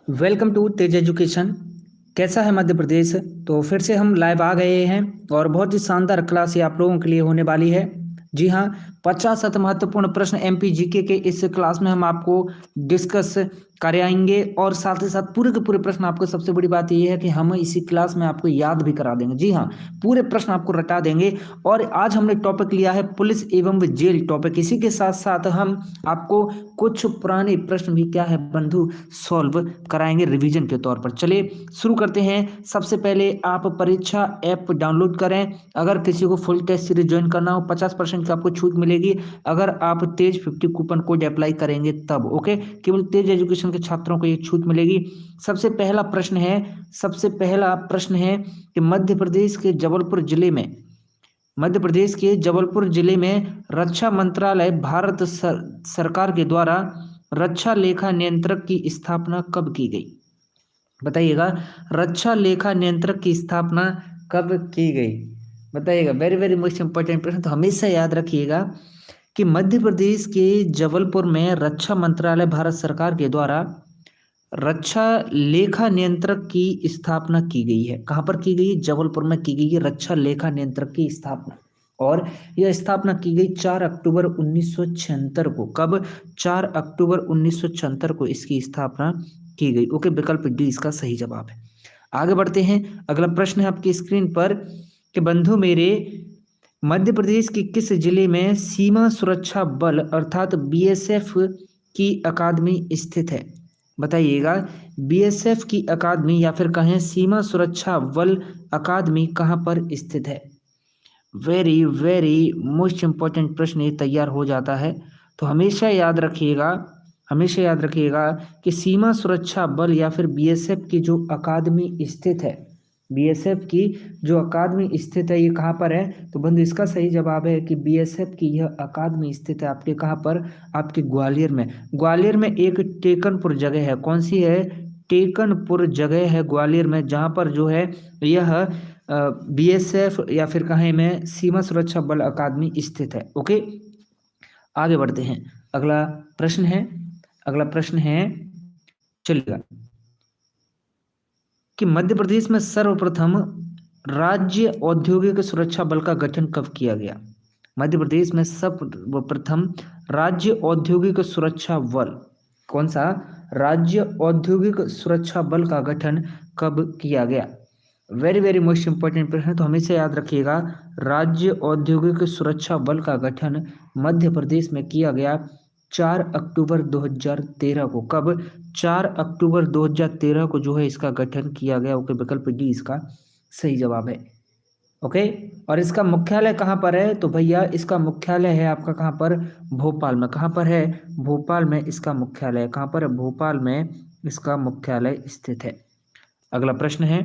Welcome to Tej education. कैसा है मध्य प्रदेश? तो फिर से हम लाइव आ गए हैं और बहुत ही शानदार क्लास ये आप लोगों के लिए होने वाली है। जी हाँ, 50 अति महत्वपूर्ण प्रश्न एमपी जीके के इस क्लास में हम आपको डिस्कस कराएंगे और साथ ही साथ पूरे के पूरे प्रश्न आपको, सबसे बड़ी बात यह है कि हम इसी क्लास में आपको याद भी करा देंगे। जी हाँ, पूरे प्रश्न आपको रटा देंगे। और आज हमने टॉपिक लिया है पुलिस एवं जेल टॉपिक। इसी के साथ साथ हम आपको कुछ पुराने प्रश्न भी क्या है बंधु सॉल्व कराएंगे रिवीजन के तौर पर। चलिए शुरू करते हैं। सबसे पहले आप परीक्षा ऐप डाउनलोड करें। अगर किसी को फुल टेस्ट सीरीज ज्वाइन करना हो 50% की आपको छूट मिलेगी अगर आप तेज 50 कूपन कोड अप्लाई करेंगे तब। ओके, केवल तेज एजुकेशन के छात्रों को ये छूट मिलेगी। सबसे पहला प्रश्न है कि मध्य प्रदेश के जबलपुर जिले में रक्षा मंत्रालय भारत सरकार के द्वारा रक्षा लेखा नियंत्रक की स्थापना कब की गई? बताइएगा, रक्षा लेखा नियंत्रक की स्थापना कब की गई? बताइएगा। वेरी वेरी मोस्ट इंपॉर्टेंट प्रश्न। तो हमेशा याद रखिएगा कि मध्य प्रदेश के जबलपुर में रक्षा मंत्रालय भारत सरकार के द्वारा रक्षा लेखा नियंत्रक की स्थापना की गई है। कहां पर की गई? जबलपुर में की गई है रक्षा लेखा नियंत्रक की स्थापना। और यह स्थापना की गई 4 अक्टूबर 1976 को। कब? 4 अक्टूबर 1976 को इसकी स्थापना की गई। ओके, विकल्प डी इसका सही जवाब है। आगे बढ़ते हैं। अगला प्रश्न है आपकी स्क्रीन पर कि बंधु मेरे, मध्य प्रदेश के किस जिले में सीमा सुरक्षा बल अर्थात बीएसएफ की अकादमी स्थित है? बताइएगा, बीएसएफ की अकादमी या फिर कहें सीमा सुरक्षा बल अकादमी कहां पर स्थित है? वेरी वेरी मोस्ट इंपॉर्टेंट प्रश्न ये तैयार हो जाता है। तो हमेशा याद रखिएगा कि सीमा सुरक्षा बल या फिर बीएसएफ की जो अकादमी स्थित है, बीएसएफ की जो अकादमी स्थित है ये कहाँ पर है? तो बंधु इसका सही जवाब है कि बीएसएफ की यह अकादमी स्थित है आपके कहाँ पर? आपके ग्वालियर में। ग्वालियर में एक टेकनपुर जगह है। कौन सी है? टेकनपुर जगह है ग्वालियर में, जहाँ पर जो है यह बीएसएफ या फिर कहें में सीमा सुरक्षा बल अकादमी स्थित है। ओके, आगे बढ़ते हैं। अगला प्रश्न है चलिएगा कि मध्य प्रदेश में सर्वप्रथम राज्य औद्योगिक सुरक्षा बल का गठन कब किया गया? मध्य प्रदेश में सर्वप्रथम राज्य औद्योगिक सुरक्षा बल, कौन सा? राज्य औद्योगिक सुरक्षा बल का गठन कब किया गया? वेरी वेरी मोस्ट इंपॉर्टेंट प्रश्न है। तो हमेशा याद रखिएगा, राज्य औद्योगिक सुरक्षा बल का गठन मध्य प्रदेश में किया गया 4 अक्टूबर 2013 को। कब? 4 अक्टूबर 2013 को जो है इसका गठन किया गया। ओके, विकल्प डी इसका सही जवाब है। ओके, और इसका मुख्यालय कहाँ पर है? तो भैया इसका मुख्यालय है आपका कहाँ पर? भोपाल में। कहाँ पर है? भोपाल में इसका मुख्यालय है। कहाँ पर है? भोपाल में इसका मुख्यालय स्थित है। अगला प्रश्न है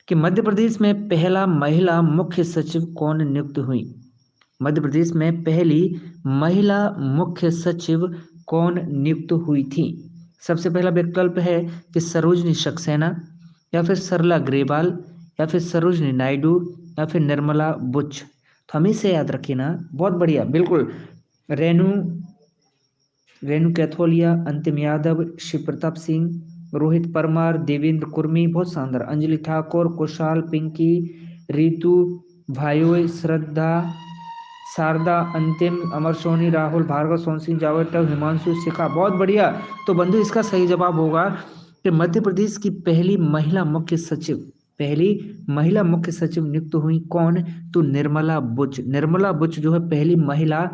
कि मध्य प्रदेश में पहला महिला मुख्य सचिव कौन नियुक्त हुई? मध्य प्रदेश में पहली महिला मुख्य सचिव कौन नियुक्त हुई थी? सबसे पहला विकल्प है कि सरोजनी सक्सेना, या फिर सरला ग्रेवाल, या फिर सरोजनी नायडू, या फिर निर्मला बुच। तो हमें से याद रखिए ना। बहुत बढ़िया, बिल्कुल। रेणु कैथोलिया, अंतिम यादव, शिव प्रताप सिंह, रोहित परमार, देवेंद्र कुर्मी, बहुत शानदार, अंजलि ठाकुर, कुशाल, पिंकी, रितु, भायोय, श्रद्धा, शारदा, अंतिम, अमर सोनी, राहुल, भार्गव, सोन सिंह जावड़कर, हिमांशु, शिखा। बहुत बढ़िया। तो बंधु इसका सही जवाब होगा कि मध्य प्रदेश की पहली महिला मुख्य सचिव नियुक्त हुई कौन? तो निर्मला बुच। निर्मला बुच जो है पहली महिला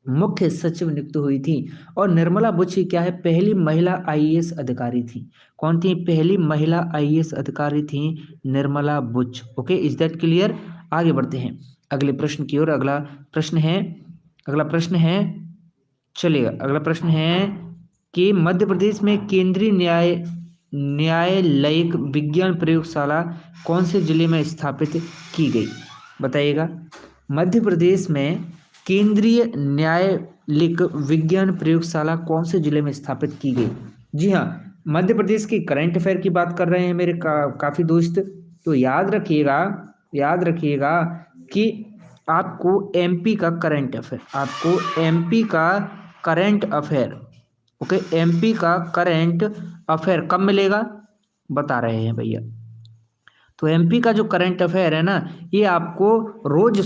मुख्य सचिव नियुक्त हुई थी। और निर्मला बुच ही क्या है? पहली महिला आईएएस अधिकारी थी। कौन थी पहली महिला आईएएस अधिकारी? थी Nirmala Buch. Okay, is that clear? आगे बढ़ते हैं अगले प्रश्न की ओर। अगला प्रश्न है चलिएगा। अगला प्रश्न है कि मध्य प्रदेश में केंद्रीय न्यायालयिक विज्ञान प्रयोगशाला कौन से जिले में स्थापित की गई? बताइएगा, मध्य प्रदेश में केंद्रीय न्यायालयिक विज्ञान प्रयोगशाला कौन से जिले में स्थापित की गई? जी हाँ, मध्य प्रदेश की करंट अफेयर की बात कर रहे हैं मेरे काफी दोस्त। तो याद रखिएगा कि आपको एमपी का करंट अफेयर ओके, एमपी का करंट अफेयर कब मिलेगा, बता रहे हैं भैया। तो एमपी का जो करंट अफेयर है ना, ये आपको रोज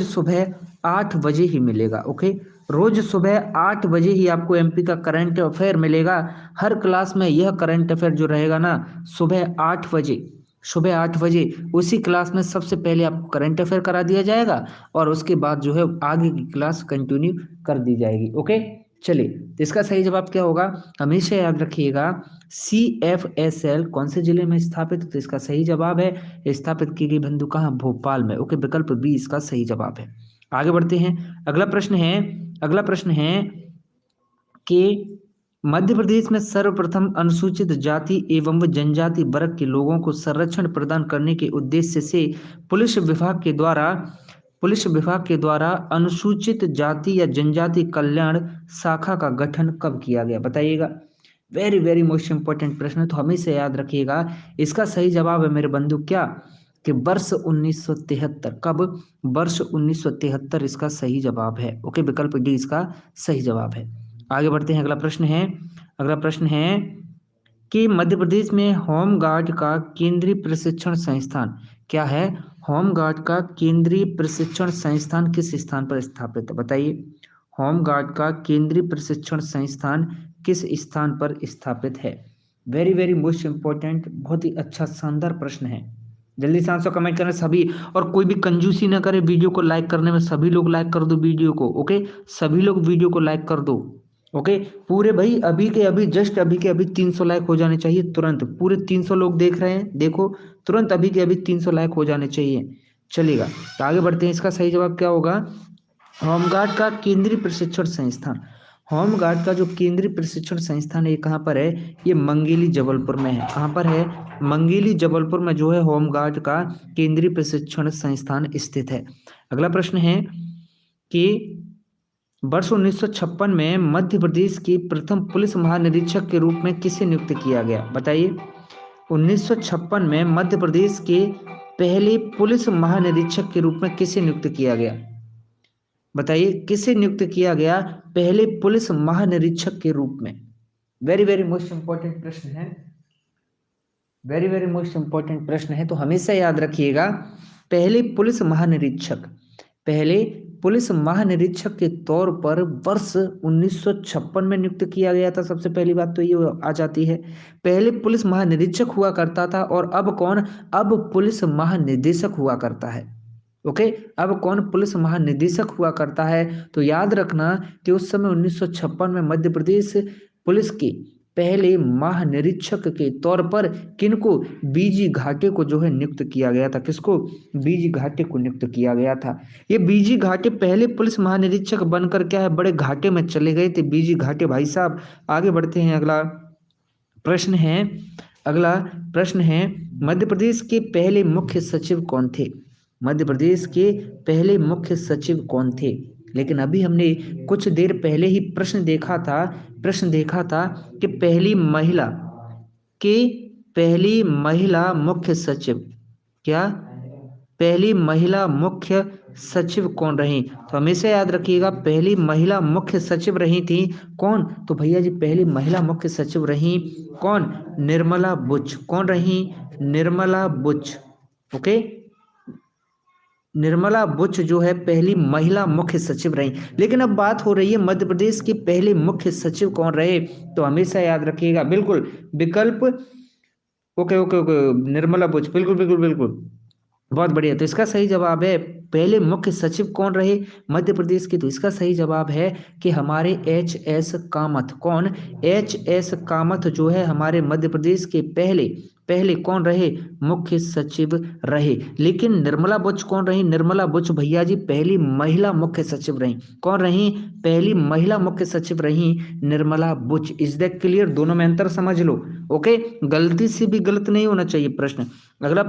सुबह 8 बजे ही मिलेगा। ओके, रोज सुबह 8 बजे ही आपको एमपी का करंट अफेयर मिलेगा। हर क्लास में यह करंट अफेयर जो रहेगा ना, सुबह 8 बजे उसी क्लास में सबसे पहले आपको करंट अफेयर करा दिया जाएगा और उसके बाद जो है आगे की क्लास कंटिन्यू कर दी जाएगी। ओके, चलिए, तो इसका सही जवाब क्या होगा, हमेशा याद रखिएगा। CFSL कौन से जिले में स्थापित, तो इसका सही जवाब है स्थापित की गई बंधु कहाँ, भोपाल में। ओके, विकल्प बी इसका सही जवाब है। आगे बढ़ते हैं, अगला प्रश्न है कि मध्य प्रदेश में सर्वप्रथम अनुसूचित जाति एवं जनजाति वर्ग के लोगों को संरक्षण प्रदान करने के उद्देश्य से पुलिस विभाग के द्वारा अनुसूचित जाति या जनजाति कल्याण शाखा का गठन कब किया गया, बताइएगा। वेरी वेरी मोस्ट इंपॉर्टेंट प्रश्न है, तो हमेशा याद रखिएगा। इसका सही जवाब है मेरे बंधु क्या, कि वर्ष 1973। कब, वर्ष 1973 इसका सही जवाब है। ओके, विकल्प डी इसका सही जवाब है। आगे बढ़ते हैं, अगला प्रश्न है कि मध्य प्रदेश में होमगार्ड का केंद्रीय प्रशिक्षण संस्थान क्या है, होमगार्ड का केंद्रीय प्रशिक्षण संस्थान किस स्थान पर स्थापित है, बताइए। होमगार्ड का केंद्रीय प्रशिक्षण संस्थान किस स्थान पर स्थापित है। वेरी वेरी मोस्ट इंपॉर्टेंट, बहुत ही अच्छा शानदार प्रश्न है। जल्दी से आंसर कमेंट करें सभी, और कोई भी कंजूसी ना करे वीडियो को लाइक करने में। सभी लोग लाइक कर दो वीडियो को। ओके, सभी लोग वीडियो को लाइक कर दो। ओके, पूरे भाई अभी के अभी जस्ट अभी के अभी 300 लाइक हो जाने चाहिए तुरंत। पूरे 300 लोग देख रहे हैं, देखो तुरंत अभी के अभी 300 लाइक हो जाने चाहिए। चलेगा, तो आगे बढ़ते हैं। इसका सही जवाब क्या होगा, होमगार्ड का केंद्रीय प्रशिक्षण संस्थान। होमगार्ड का जो केंद्रीय प्रशिक्षण संस्थान है, ये कहाँ पर है, ये मंगेली जबलपुर में है। कहाँ पर है, मंगेली जबलपुर में जो है होमगार्ड का केंद्रीय प्रशिक्षण संस्थान स्थित है। अगला प्रश्न है कि वर्ष 1956 में मध्य प्रदेश के प्रथम पुलिस महानिरीक्षक के रूप में किसे नियुक्त किया गया, बताइए। 1956 में मध्य प्रदेश के पहले पुलिस महानिरीक्षक के रूप में किसे नियुक्त किया गया, बताइए। किसे नियुक्त किया गया पहले पुलिस महानिरीक्षक के रूप में। वेरी वेरी मोस्ट इंपॉर्टेंट प्रश्न है, वेरी वेरी मोस्ट इंपॉर्टेंट प्रश्न है, तो हमेशा याद रखिएगा। पहले पुलिस महानिरीक्षक के तौर पर वर्ष 1956 में नियुक्त किया गया था। सबसे पहली बात तो ये आ जाती है, पहले पुलिस महानिरीक्षक हुआ करता था, और अब कौन, अब पुलिस महानिदेशक हुआ करता है। ओके, अब कौन पुलिस महानिदेशक हुआ करता है। तो याद रखना कि उस समय 1956 में मध्य प्रदेश पुलिस के पहले महानिरीक्षक के तौर पर किनको, बीजी घाटे को जो है नियुक्त किया गया था। किसको, बीजी घाटे को नियुक्त किया गया था। ये बीजी घाटे पहले पुलिस महानिरीक्षक बनकर क्या है, बड़े घाटे में चले गए थे बीजी घाटे भाई साहब। आगे बढ़ते हैं, अगला प्रश्न है मध्य प्रदेश के पहले मुख्य सचिव कौन थे, मध्य प्रदेश के पहले मुख्य सचिव कौन थे। लेकिन अभी हमने कुछ देर पहले ही प्रश्न देखा था कि पहली महिला मुख्य सचिव, क्या पहली महिला मुख्य सचिव कौन रही। तो हमेशा याद रखिएगा, पहली महिला मुख्य सचिव रही थी कौन, तो भैया जी पहली महिला मुख्य सचिव रही कौन, निर्मला बुच। कौन रही, निर्मला बुच। ओके, निर्मला बुच जो है पहली महिला मुख्य सचिव रही। लेकिन अब बात हो रही है मध्य प्रदेश के पहले मुख्य सचिव कौन रहे, तो हमेशा याद रखिएगा बिल्कुल विकल्प, ओके, निर्मला बुच, बिल्कुल, बहुत बढ़िया। तो इसका सही जवाब है पहले मुख्य सचिव कौन रहे मध्य प्रदेश के, तो इसका सही जवाब है कि हमारे HS कामत। कौन, HS कामत जो है हमारे मध्य प्रदेश के पहले कौन रहे, मुख्य सचिव रहे। लेकिन निर्मला बुच कौन रही, निर्मला बुच भैया जी पहली महिला मुख्य सचिव रही। कौन रही, पहली महिला मुख्य सचिव रही Nirmala Buch. Is that clear, दोनों में अंतर समझ लो। ओके, गलती से भी गलत नहीं होना चाहिए प्रश्न। अगला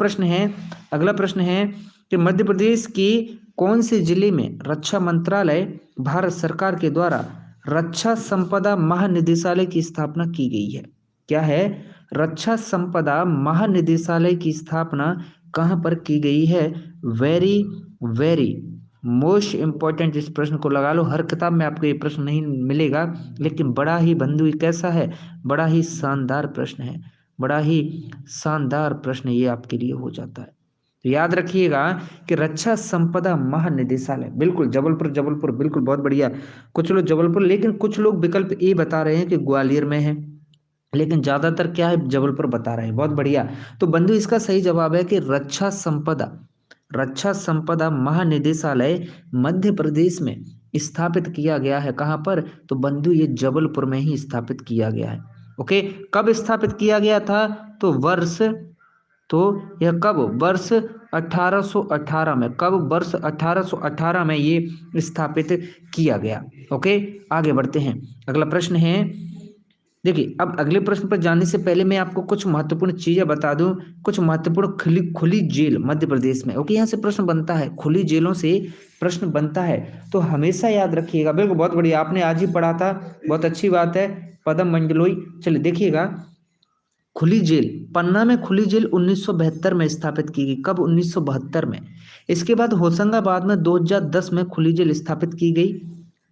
प्रश्न है कि मध्य प्रदेश की कौन से जिले में रक्षा मंत्रालय भारत सरकार के द्वारा रक्षा संपदा महानिदेशालय की स्थापना की गई है। क्या है, रक्षा संपदा महानिदेशालय की स्थापना कहां पर की गई है। वेरी वेरी मोस्ट इंपॉर्टेंट इस प्रश्न को लगा लो, हर किताब में आपको ये प्रश्न नहीं मिलेगा, लेकिन बड़ा ही बंधु ये कैसा है, बड़ा ही शानदार प्रश्न है, बड़ा ही शानदार प्रश्न ये आपके लिए हो जाता है। तो याद रखिएगा कि रक्षा संपदा महानिदेशालय, बिल्कुल जबलपुर, जबलपुर बिल्कुल बहुत बढ़िया। कुछ लोग जबलपुर, लेकिन कुछ लोग विकल्प ए बता रहे हैं कि ग्वालियर में है, लेकिन ज्यादातर क्या है, जबलपुर बता रहे हैं। बहुत बढ़िया। तो बंधु इसका सही जवाब है कि रक्षा संपदा महानिदेशालय मध्य प्रदेश में स्थापित किया गया है। कहाँ पर, तो बंधु ये जबलपुर में ही स्थापित किया गया है। ओके, कब स्थापित किया गया था, तो यह कब, वर्ष 1818 में, कब, वर्ष 1818 में ये स्थापित किया गया। ओके, आगे बढ़ते हैं। अगला प्रश्न है, देखिए अब अगले प्रश्न पर जाने से पहले मैं आपको कुछ महत्वपूर्ण चीजें बता दूं। कुछ महत्वपूर्ण खुली जेल मध्य प्रदेश में, ओके, यहाँ से प्रश्न बनता है, खुली जेलों से प्रश्न बनता है, तो हमेशा याद रखिएगा। बिल्कुल बहुत बढ़िया, आपने आज ही पढ़ा था, बहुत अच्छी बात है, पदम मंडलोई। चलिए देखिएगा, खुली जेल, पन्ना में खुली जेल 1972 में स्थापित की गई। कब, 1972 में। इसके बाद होशंगाबाद में 2010 में खुली जेल स्थापित की गई,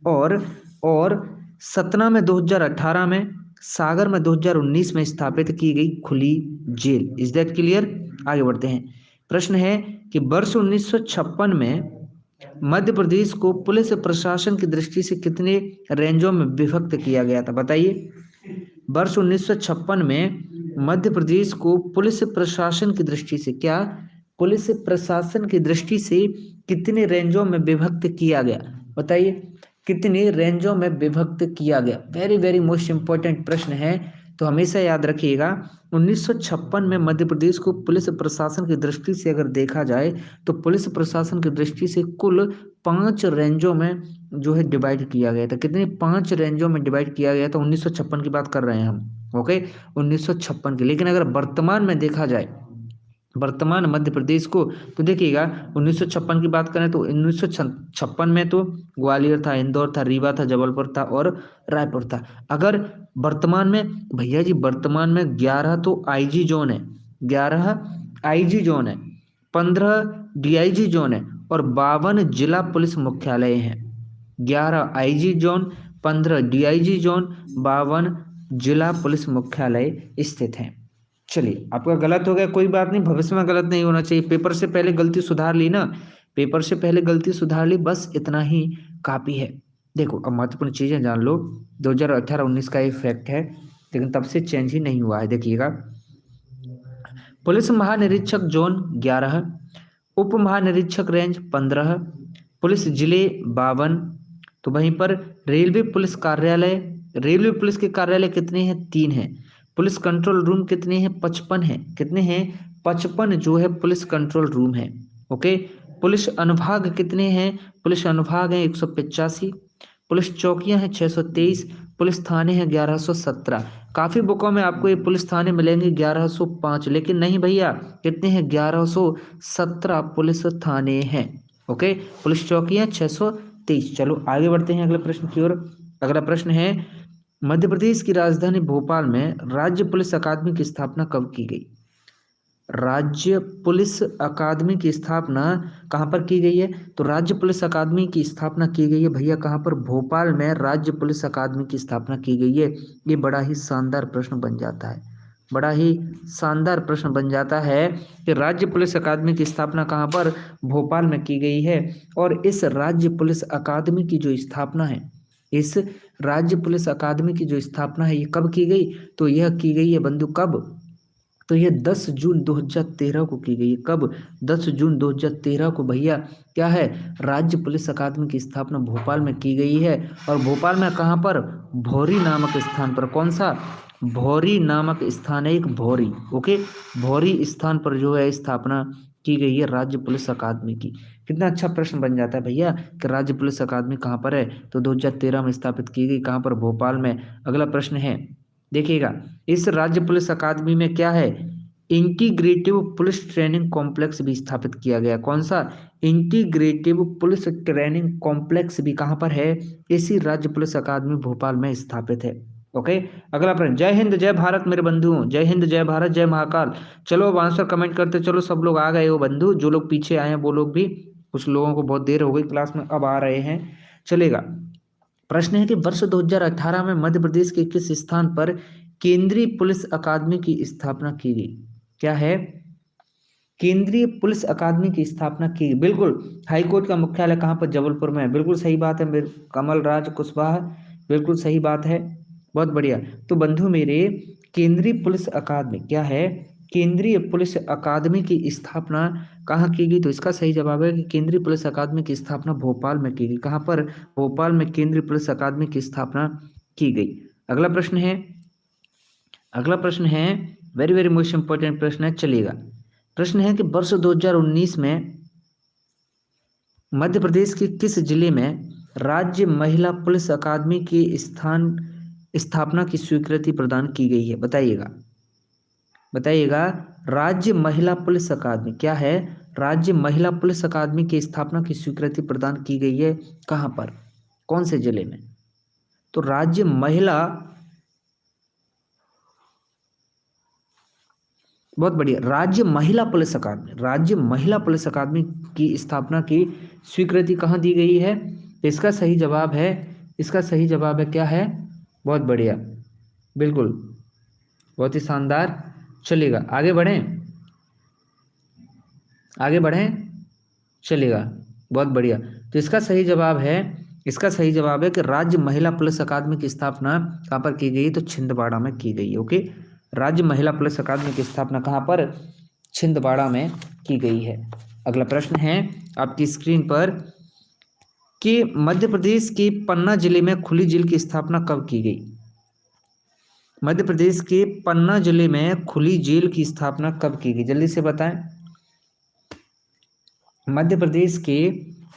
और सतना में 2018 में, सागर में 2019 में स्थापित की गई खुली जेल। Is that clear? आगे बढ़ते हैं। प्रश्न है कि वर्ष 1956 में मध्य प्रदेश को पुलिस प्रशासन की दृष्टि से कितने रेंजों में विभक्त किया गया था, बताइए। वर्ष 1956 में मध्य प्रदेश को पुलिस प्रशासन की दृष्टि से, क्या, पुलिस प्रशासन की दृष्टि से कितने रेंजों में विभक्त किया गया, बताइए, कितने रेंजों में विभक्त किया गया। वेरी वेरी मोस्ट इंपॉर्टेंट प्रश्न है, तो हमेशा याद रखिएगा। 1956 में मध्य प्रदेश को पुलिस प्रशासन की दृष्टि से अगर देखा जाए, तो पुलिस प्रशासन की दृष्टि से कुल 5 रेंजों में जो है डिवाइड किया गया था। कितने, 5 रेंजों में डिवाइड किया गया था। 1956 की बात कर रहे हैं हम, ओके, 1956 की। लेकिन अगर वर्तमान में देखा जाए, वर्तमान मध्य प्रदेश को, तो देखिएगा 1956 की बात करें तो 1956 में तो ग्वालियर था, इंदौर था, रीवा था, जबलपुर था और रायपुर था। अगर वर्तमान में, भैया जी वर्तमान में 11 तो आईजी जोन है, 11 आईजी जोन है, 15 डीआईजी जोन है और 52 जिला पुलिस मुख्यालय हैं। 11 आईजी जोन, 15 डीआईजी जोन, 52 जिला पुलिस मुख्यालय स्थित हैं। चलिए, आपका गलत हो गया, कोई बात नहीं, भविष्य में गलत नहीं होना चाहिए। पेपर से पहले गलती सुधार ली ना, पेपर से पहले गलती सुधार ली, बस इतना ही काफी है। देखो अब महत्वपूर्ण चीजें जान लो। 2018-19 का ये फैक्ट है, लेकिन तब से चेंज ही नहीं हुआ है। देखिएगा, पुलिस महानिरीक्षक जोन 11, उप महानिरीक्षक रेंज 15, पुलिस जिले 52। तो वहीं पर रेलवे पुलिस कार्यालय, रेलवे पुलिस के कार्यालय कितने हैं, 3 हैं। पुलिस कंट्रोल रूम कितने हैं, 55 हैं। कितने हैं, 55 जो है पुलिस कंट्रोल रूम है। ओके, पुलिस अनुभाग कितने हैं, पुलिस अनुभाग हैं 185, पुलिस चौकियां हैं 623, पुलिस थाने हैं 1117। काफी बुकों में आपको ये पुलिस थाने मिलेंगे 1105, लेकिन नहीं भैया, कितने हैं, 1117 पुलिस थाने हैं। ओके, पुलिस चौकियां 623। चलो आगे बढ़ते हैं अगले प्रश्न की ओर। अगला प्रश्न है, मध्य प्रदेश की राजधानी भोपाल में राज्य पुलिस अकादमी की स्थापना कब की गई। राज्य पुलिस अकादमी की स्थापना कहाँ पर की गई है, तो राज्य पुलिस अकादमी की स्थापना की गई है भैया कहाँ पर, भोपाल में राज्य पुलिस अकादमी की स्थापना की गई है। ये बड़ा ही शानदार प्रश्न बन जाता है, बड़ा ही शानदार प्रश्न बन जाता है कि राज्य पुलिस अकादमी की स्थापना कहाँ पर, भोपाल में की गई है। और इस राज्य पुलिस अकादमी की जो स्थापना है, इस राज्य पुलिस अकादमी की जो स्थापना है, ये कब की गई, तो यह की गई है बंधु कब, तो यह 10 जून 2013 को की गई है। कब, 10 जून 2013 को भैया क्या है, राज्य पुलिस अकादमी की स्थापना भोपाल में की गई है। और भोपाल में कहाँ पर, भौरी नामक स्थान पर। कौन सा, भौरी नामक स्थान है, एक भौरी। ओके, भौरी स्थान पर जो है स्थापना की गई है राज्य पुलिस अकादमी की। कितना अच्छा प्रश्न बन जाता है भैया कि राज्य पुलिस अकादमी कहाँ पर है, तो 2013 में स्थापित की गई, कहाँ पर, भोपाल में। अगला प्रश्न है, देखिएगा, इस राज्य पुलिस अकादमी में क्या है, इंटीग्रेटिव पुलिस ट्रेनिंग कॉम्प्लेक्स भी स्थापित किया गया। कौन सा, इंटीग्रेटिव पुलिस ट्रेनिंग कॉम्प्लेक्स भी कहाँ पर है, इसी राज्य पुलिस अकादमी भोपाल में स्थापित है। ओके, अगला प्रश्न, जय हिंद जय भारत मेरे बंधुओं, जय हिंद जय भारत जय महाकाल। चलो अब आंसर कमेंट करते चलो, सब लोग आ गए हो बंधु, जो लोग पीछे आए हैं वो लोग भी कुछ लोगों को बहुत देर हो गई क्लास में, अब आ रहे हैं, चलेगा। प्रश्न है कि वर्ष 2018 में मध्य प्रदेश के किस स्थान पर केंद्रीय पुलिस अकादमी की स्थापना की गई? क्या है? केंद्रीय पुलिस अकादमी की स्थापना की। बिल्कुल, हाईकोर्ट का मुख्यालय कहाँ पर? जबलपुर में है। बिल्कुल सही बात है कमल राज कुशवाहा, बिल्कुल सही बात है, बहुत बढ़िया। तो बंधु मेरे, केंद्रीय पुलिस अकादमी क्या है? केंद्रीय पुलिस अकादमी की स्थापना कहाँ की गई? तो इसका सही जवाब है कि केंद्रीय पुलिस अकादमी की स्थापना भोपाल में की गई। कहाँ पर? भोपाल में केंद्रीय पुलिस अकादमी की स्थापना की गई। अगला प्रश्न है, अगला प्रश्न है वेरी वेरी मोस्ट इंपॉर्टेंट प्रश्न है, चलिएगा। प्रश्न है कि वर्ष 2019 में मध्य प्रदेश के किस जिले में राज्य महिला पुलिस अकादमी की स्थापना की स्वीकृति प्रदान की गई है? बताइएगा, बताइएगा। राज्य महिला पुलिस अकादमी क्या है? राज्य महिला पुलिस अकादमी की स्थापना की स्वीकृति प्रदान की गई है कहाँ पर, कौन से जिले में? तो राज्य महिला, बहुत बढ़िया, राज्य महिला पुलिस अकादमी, राज्य महिला पुलिस अकादमी की स्थापना की स्वीकृति कहाँ दी गई है? इसका सही जवाब है, इसका सही जवाब है क्या है? बहुत बढ़िया, बिल्कुल, बहुत ही शानदार। चलिएगा आगे बढ़ें, आगे बढ़ें, चलिएगा, बहुत बढ़िया। तो इसका सही जवाब है, इसका सही जवाब है कि राज्य महिला पुलिस अकादमी की स्थापना कहाँ पर की गई? तो छिंदवाड़ा में की गई। ओके, राज्य महिला पुलिस अकादमी की स्थापना कहाँ पर? छिंदवाड़ा में की गई है। अगला प्रश्न है आपकी स्क्रीन पर कि मध्य प्रदेश के पन्ना जिले में खुली जेल की स्थापना कब की गई? मध्य प्रदेश के पन्ना जिले में खुली जेल की स्थापना कब की गई? जल्दी से बताएं। मध्य प्रदेश के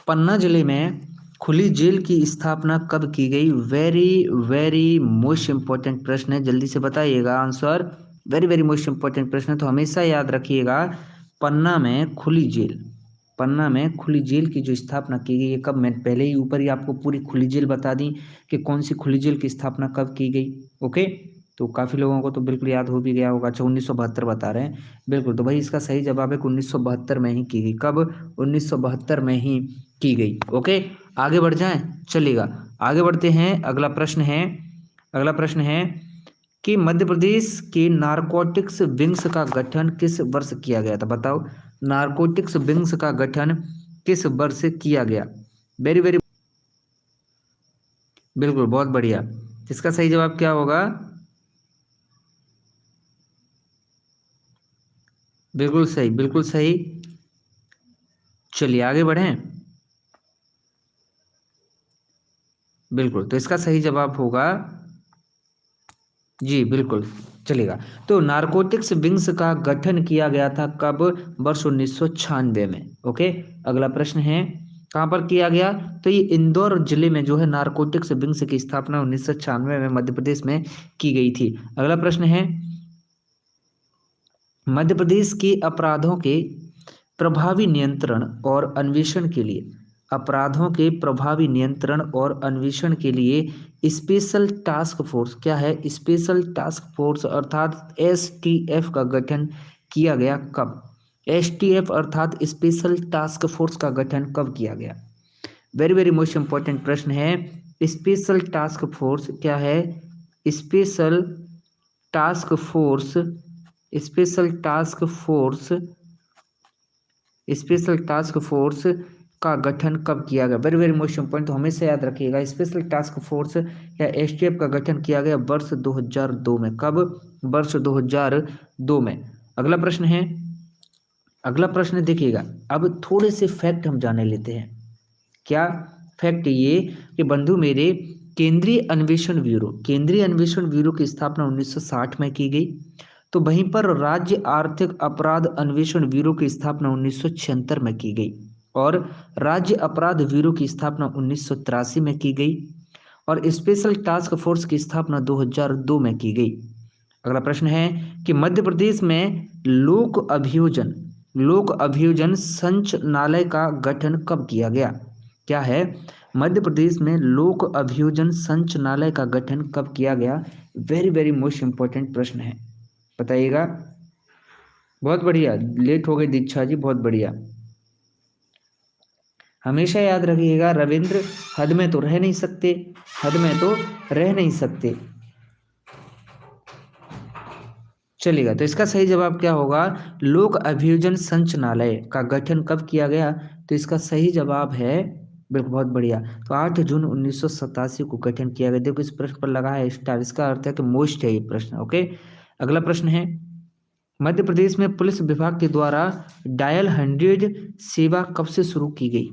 पन्ना जिले में खुली जेल की स्थापना कब की गई? वेरी वेरी मोस्ट इंपॉर्टेंट प्रश्न है, जल्दी से बताइएगा answer. Very very most important प्रश्न है, तो हमेशा याद रखिएगा। पन्ना में खुली जेल, पन्ना में खुली जेल की जो स्थापना की गई है कब? मैं पहले ही ऊपर ही आपको पूरी खुली जेल बता दी कि कौन सी खुली जेल की स्थापना कब की गई। ओके, तो काफ़ी लोगों को तो बिल्कुल याद हो भी गया होगा। अच्छा, 1972 बता रहे हैं, बिल्कुल। तो भाई इसका सही जवाब है कि 1972 में ही की गई। कब? 1972 में ही की गई। ओके, आगे बढ़ जाएं, चलिएगा आगे बढ़ते हैं। अगला प्रश्न है, अगला प्रश्न है कि मध्य प्रदेश के नारकोटिक्स विंग्स का गठन किस वर्ष किया गया था? बताओ, नारकोटिक्स विंग्स का गठन किस वर्ष किया गया? वेरी वेरी, बिल्कुल, बहुत बढ़िया। इसका सही जवाब क्या होगा? बिल्कुल सही, बिल्कुल सही। चलिए आगे बढ़ें, बिल्कुल। तो इसका सही जवाब होगा जी, बिल्कुल, चलेगा। तो नारकोटिक्स विंग्स का गठन किया गया था कब? वर्ष 1996 में। ओके, अगला प्रश्न है कहाँ पर किया गया? तो ये इंदौर जिले में जो है नारकोटिक्स विंग्स की स्थापना 1996 में मध्य प्रदेश में की गई थी। अगला प्रश्न है, मध्य प्रदेश के अपराधों के प्रभावी नियंत्रण और अन्वेषण के लिए, अपराधों के प्रभावी नियंत्रण और अन्वेषण के लिए स्पेशल टास्क फोर्स क्या है? स्पेशल टास्क फोर्स अर्थात एसटीएफ का गठन किया गया कब? एसटीएफ अर्थात स्पेशल टास्क फोर्स का गठन कब किया गया? वेरी वेरी मोस्ट इंपॉर्टेंट प्रश्न है। स्पेशल टास्क फोर्स क्या है? Special task force, special task force, special task force का गठन कब किया गया? वेरी वेरी मोस्ट इंपॉर्टेंट, तो हमेशा याद रखिएगा। स्पेशल टास्क फोर्स या एसटीएफ का गठन किया गया वर्ष 2002 में। कब? वर्ष 2002 में। अगला प्रश्न है, अगला प्रश्न देखिएगा। अब थोड़े से फैक्ट हम जाने लेते हैं। क्या फैक्ट? ये कि बंधु मेरे, केंद्रीय अन्वेषण ब्यूरो, केंद्रीय अन्वेषण ब्यूरो की स्थापना 1960 में की गई। तो वहीं पर राज्य आर्थिक अपराध अन्वेषण ब्यूरो की स्थापना 1976 में की गई और राज्य अपराध ब्यूरो की स्थापना 1983 में की गई और स्पेशल टास्क फोर्स की स्थापना 2002 में की गई। अगला प्रश्न है कि मध्य प्रदेश में लोक अभियोजन संचालनालय का गठन कब किया गया? क्या है? मध्य प्रदेश में लोक अभियोजन संचालनालय का गठन कब किया गया? वेरी वेरी मोस्ट इंपॉर्टेंट प्रश्न है, बताइएगा। बहुत बढ़िया, लेट हो गई दीक्षा जी, बहुत बढ़िया। हमेशा याद रखिएगा रविंद्र हद में तो रह नहीं सकते, हद में तो रह नहीं सकते। चलेगा, तो इसका सही जवाब क्या होगा? लोक अभियोजन संचालनालय का गठन कब किया गया? तो इसका सही जवाब है, बिल्कुल बहुत बढ़िया, तो 8 जून 1987 को गठन किया गया। देखो इस प्रश्न पर लगा है स्टार, इसका अर्थ है कि मोस्ट है ये प्रश्न। ओके, अगला प्रश्न है, मध्य प्रदेश में पुलिस विभाग के द्वारा डायल 100 सेवा कब से शुरू की गई?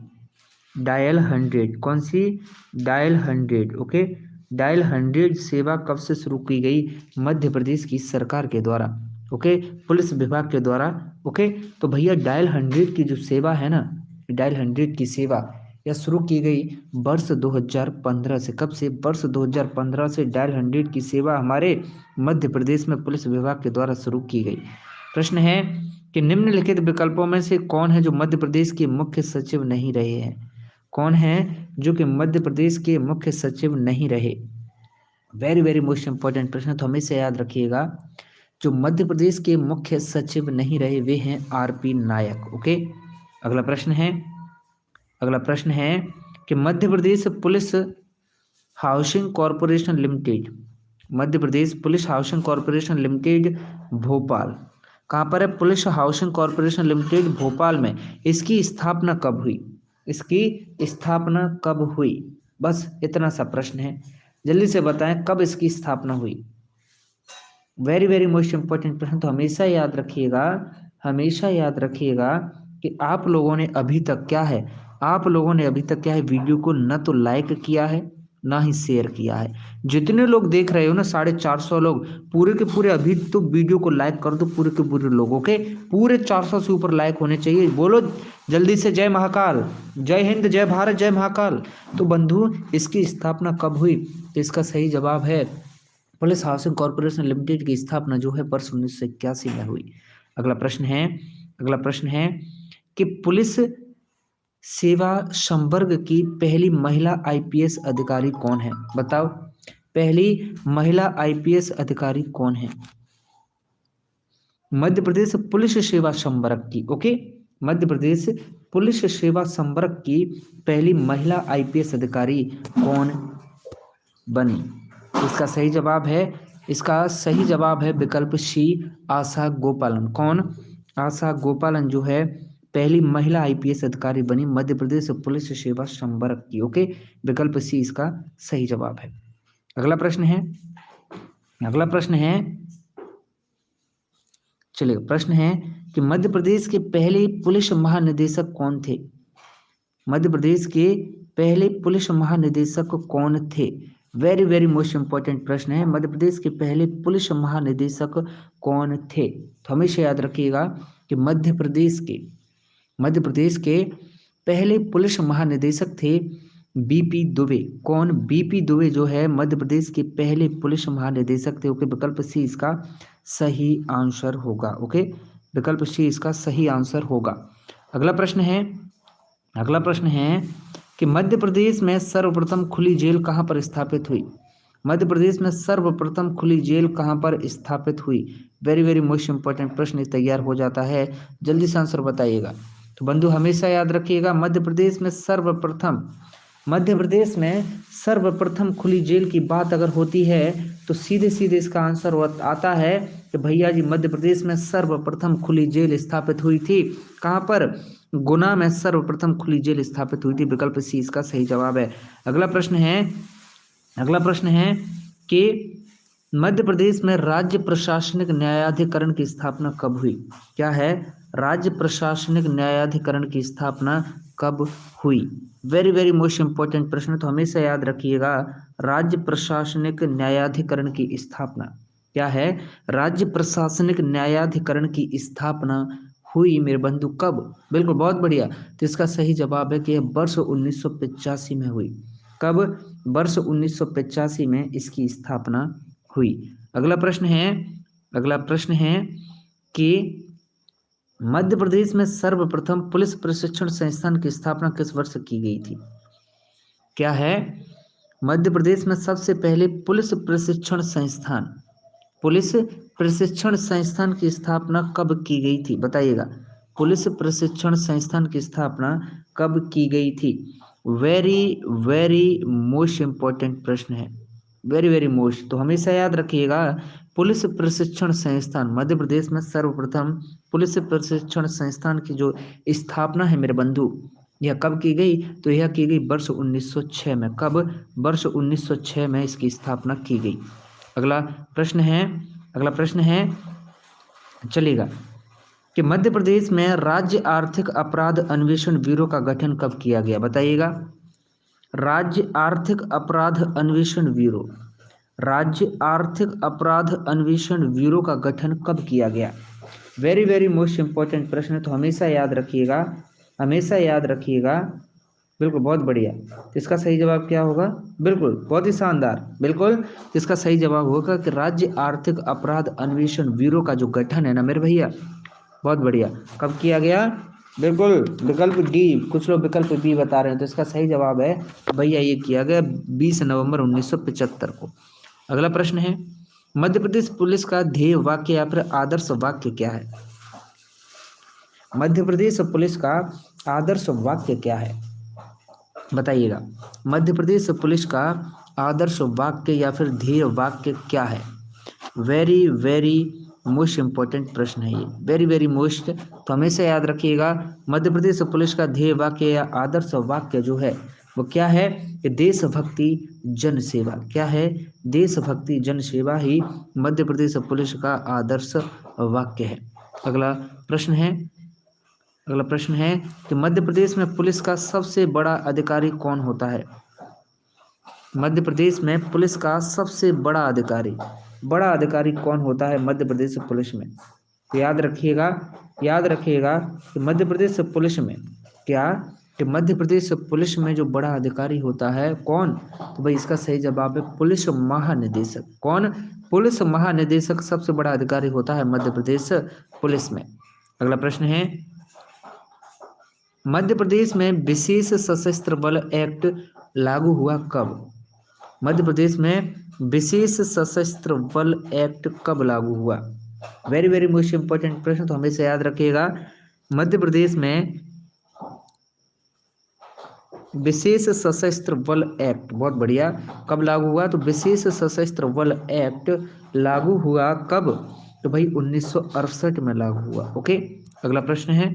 डायल 100, कौन सी? डायल 100। ओके, डायल 100 सेवा कब से शुरू की गई? मध्य प्रदेश की सरकार के द्वारा। ओके, पुलिस विभाग के द्वारा। ओके, तो भैया डायल 100 की जो सेवा है ना, डायल 100 की सेवा यह शुरू की गई वर्ष 2015 से। कब से? वर्ष 2015 से डायल 100 की सेवा हमारे मध्य प्रदेश में पुलिस विभाग के द्वारा शुरू की गई। प्रश्न है कि निम्नलिखित विकल्पों में से कौन है जो मध्य प्रदेश के मुख्य सचिव नहीं रहे हैं? कौन है जो कि मध्य प्रदेश के मुख्य सचिव नहीं रहे? वेरी वेरी मोस्ट इंपॉर्टेंट प्रश्न, तो हमेशा याद रखिएगा, जो मध्य प्रदेश के मुख्य सचिव नहीं रहे वे हैं आरपी नायक। ओके, अगला प्रश्न है, अगला प्रश्न है कि Madhya Pradesh Police Housing Corporation Limited, Madhya Pradesh Police Housing Corporation Limited Bhopal कहाँ पर है? Police Housing Corporation Limited Bhopal में। इसकी स्थापना कब हुई? इसकी स्थापना कब हुई? बस इतना सा प्रश्न है, जल्दी से बताएं कब इसकी स्थापना हुई। वेरी वेरी मोस्ट इंपॉर्टेंट प्रश्न, तो हमेशा याद रखिएगा, हमेशा याद रखिएगा कि आप लोगों ने अभी तक क्या है, आप लोगों ने अभी तक क्या है, वीडियो को न तो लाइक किया है ना ही शेयर किया है। जितने लोग देख रहे हो ना, 450 लोग, पूरे के पूरे अभी तो वीडियो को लाइक कर दो, पूरे के पूरे लोगों के पूरे 400 से ऊपर लाइक होने चाहिए। बोलो जल्दी से जय महाकाल, जय हिंद, जय भारत, जय महाकाल। तो बंधु इसकी स्थापना कब हुई? तो इसका सही जवाब है पुलिस हाउसिंग कॉरपोरेशन लिमिटेड की स्थापना जो है वर्ष 1981 में हुई। अगला प्रश्न है, अगला प्रश्न है कि पुलिस सेवा संवर्ग की पहली महिला आईपीएस अधिकारी कौन है? बताओ, पहली महिला आईपीएस अधिकारी कौन है? मध्य प्रदेश पुलिस सेवा संवर्ग की। ओके, मध्य प्रदेश पुलिस सेवा संवर्ग की पहली महिला आईपीएस अधिकारी कौन बनी? इसका सही जवाब है, इसका सही जवाब है विकल्प सी, आशा गोपालन। कौन? आशा गोपालन जो है पहली महिला आईपीएस अधिकारी बनी मध्य प्रदेश पुलिस सेवा संवर्ग की। ओके, विकल्प सी इसका सही जवाब है। अगला प्रश्न है, अगला प्रश्न है, चलिए प्रश्न है कि मध्य प्रदेश के पहले पुलिस महानिदेशक कौन थे? मध्य प्रदेश के पहले पुलिस महानिदेशक कौन थे? वेरी वेरी मोस्ट इंपॉर्टेंट प्रश्न है, मध्य प्रदेश के पहले पुलिस महानिदेशक कौन थे? तो हमेशा याद रखिएगा कि मध्य प्रदेश के पहले पुलिस महानिदेशक थे बीपी दुबे। कौन? बीपी दुबे जो है मध्य प्रदेश के पहले पुलिस महानिदेशक थे। ओके, विकल्प सी इसका सही आंसर होगा। ओके, विकल्प सी इसका सही आंसर होगा। अगला प्रश्न है, अगला प्रश्न है कि मध्य प्रदेश में सर्वप्रथम खुली जेल कहाँ पर स्थापित हुई? मध्य प्रदेश में सर्वप्रथम खुली जेल कहाँ पर स्थापित हुई? वेरी वेरी मोस्ट इंपॉर्टेंट प्रश्न तैयार हो जाता है, जल्दी से आंसर बताइएगा। तो बंधु हमेशा याद रखिएगा, मध्य प्रदेश में सर्वप्रथम खुली जेल की बात अगर होती है तो सीधे सीधे इसका आंसर आता है कि भैया जी मध्य प्रदेश में सर्वप्रथम खुली जेल स्थापित हुई थी। कहाँ पर? गुना में सर्वप्रथम खुली जेल स्थापित हुई थी। विकल्प सी इसका सही जवाब है। अगला प्रश्न है, अगला प्रश्न है कि मध्य प्रदेश में राज्य प्रशासनिक न्यायाधिकरण की स्थापना कब हुई? क्या है? राज्य प्रशासनिक न्यायाधिकरण की स्थापना कब हुई? वेरी वेरी मोस्ट इंपॉर्टेंट प्रश्न, तो हमेशा याद रखिएगा, राज्य प्रशासनिक न्यायाधिकरण की स्थापना क्या है? राज्य प्रशासनिक न्यायाधिकरण की स्थापना हुई मेरे बंधु कब? बिल्कुल बहुत बढ़िया, तो इसका सही जवाब है कि यह वर्ष 1985 में हुई। कब? वर्ष 1985 में इसकी स्थापना हुई। अगला प्रश्न है, अगला प्रश्न है कि मध्य प्रदेश में सर्वप्रथम पुलिस प्रशिक्षण संस्थान की स्थापना किस वर्ष की गई थी? क्या है? मध्य प्रदेश में सबसे पहले पुलिस प्रशिक्षण संस्थान की स्थापना कब की गई थी? बताइएगा, पुलिस प्रशिक्षण संस्थान की स्थापना कब की गई थी? वेरी वेरी मोस्ट इम्पोर्टेंट प्रश्न है, वेरी वेरी मोस्ट। तो हमेशा याद रखिएगा, पुलिस प्रशिक्षण संस्थान मध्य प्रदेश में सर्वप्रथम पुलिस प्रशिक्षण संस्थान की जो स्थापना है मेरे बंधु, यह कब की गई? तो यह की गई वर्ष 1906 में। कब? वर्ष 1906 में इसकी स्थापना की गई। अगला प्रश्न है, अगला प्रश्न है, चलेगा, कि मध्य प्रदेश में राज्य आर्थिक अपराध अन्वेषण ब्यूरो का गठन कब किया गया? बताइएगा। राज्य आर्थिक अपराध अन्वेषण ब्यूरो, राज्य आर्थिक अपराध अन्वेषण ब्यूरो का गठन कब किया गया? वेरी वेरी मोस्ट इंपॉर्टेंट प्रश्न है, तो हमेशा याद रखिएगा, हमेशा याद रखिएगा। बिल्कुल, बहुत बढ़िया। तो इसका सही जवाब क्या होगा? बिल्कुल, बहुत ही शानदार, बिल्कुल। तो इसका सही जवाब होगा कि राज्य आर्थिक अपराध अन्वेषण ब्यूरो का जो गठन है ना मेरे भैया, बहुत बढ़िया, कब किया गया? बिल्कुल, विकल्प डी, कुछ लोग विकल्प बी बता रहे हैं, तो इसका सही जवाब है भैया ये किया गया 20 नवंबर 1975 को। अगला प्रश्न है, मध्य प्रदेश पुलिस का ध्येय वाक्य या फिर आदर्श वाक्य क्या है? मध्य प्रदेश पुलिस का आदर्श वाक्य क्या है? बताइएगा। मध्य प्रदेश पुलिस का आदर्श वाक्य या फिर ध्येय वाक्य क्या है? वेरी वेरी मोस्ट इम्पोर्टेंट प्रश्न है ये, वेरी वेरी मोस्ट। तो हमेशा याद रखिएगा, मध्य प्रदेश पुलिस का ध्येय वाक्य या आदर्श वाक्य जो है वो क्या है? कि देशभक्ति जन सेवा। क्या है? देशभक्ति जन सेवा ही मध्य प्रदेश पुलिस का आदर्श वाक्य है। अगला प्रश्न है, अगला प्रश्न है कि मध्य प्रदेश में पुलिस का सबसे बड़ा अधिकारी कौन होता है? मध्य प्रदेश में पुलिस का सबसे बड़ा अधिकारी कौन होता है मध्य प्रदेश पुलिस में? तो याद रखिएगा, याद रखिएगा कि मध्य प्रदेश पुलिस में क्या, कि मध्य प्रदेश पुलिस में जो बड़ा अधिकारी होता है कौन? तो भाई इसका सही जवाब है पुलिस महानिदेशक। कौन? पुलिस महानिदेशक सबसे बड़ा अधिकारी होता है मध्य प्रदेश पुलिस में। अगला प्रश्न है, मध्य प्रदेश में विशेष सशस्त्र बल एक्ट लागू हुआ कब? मध्य प्रदेश में विशेष सशस्त्र बल एक्ट कब लागू हुआ? वेरी वेरी मोस्ट इंपॉर्टेंट प्रश्न, तो हमेशा याद रखिएगा, मध्य प्रदेश में विशेष सशस्त्र बल एक्ट, बहुत बढ़िया, कब लागू हुआ? तो विशेष सशस्त्र बल एक्ट लागू हुआ कब? तो भाई 1968 में लागू हुआ। ओके। अगला प्रश्न है,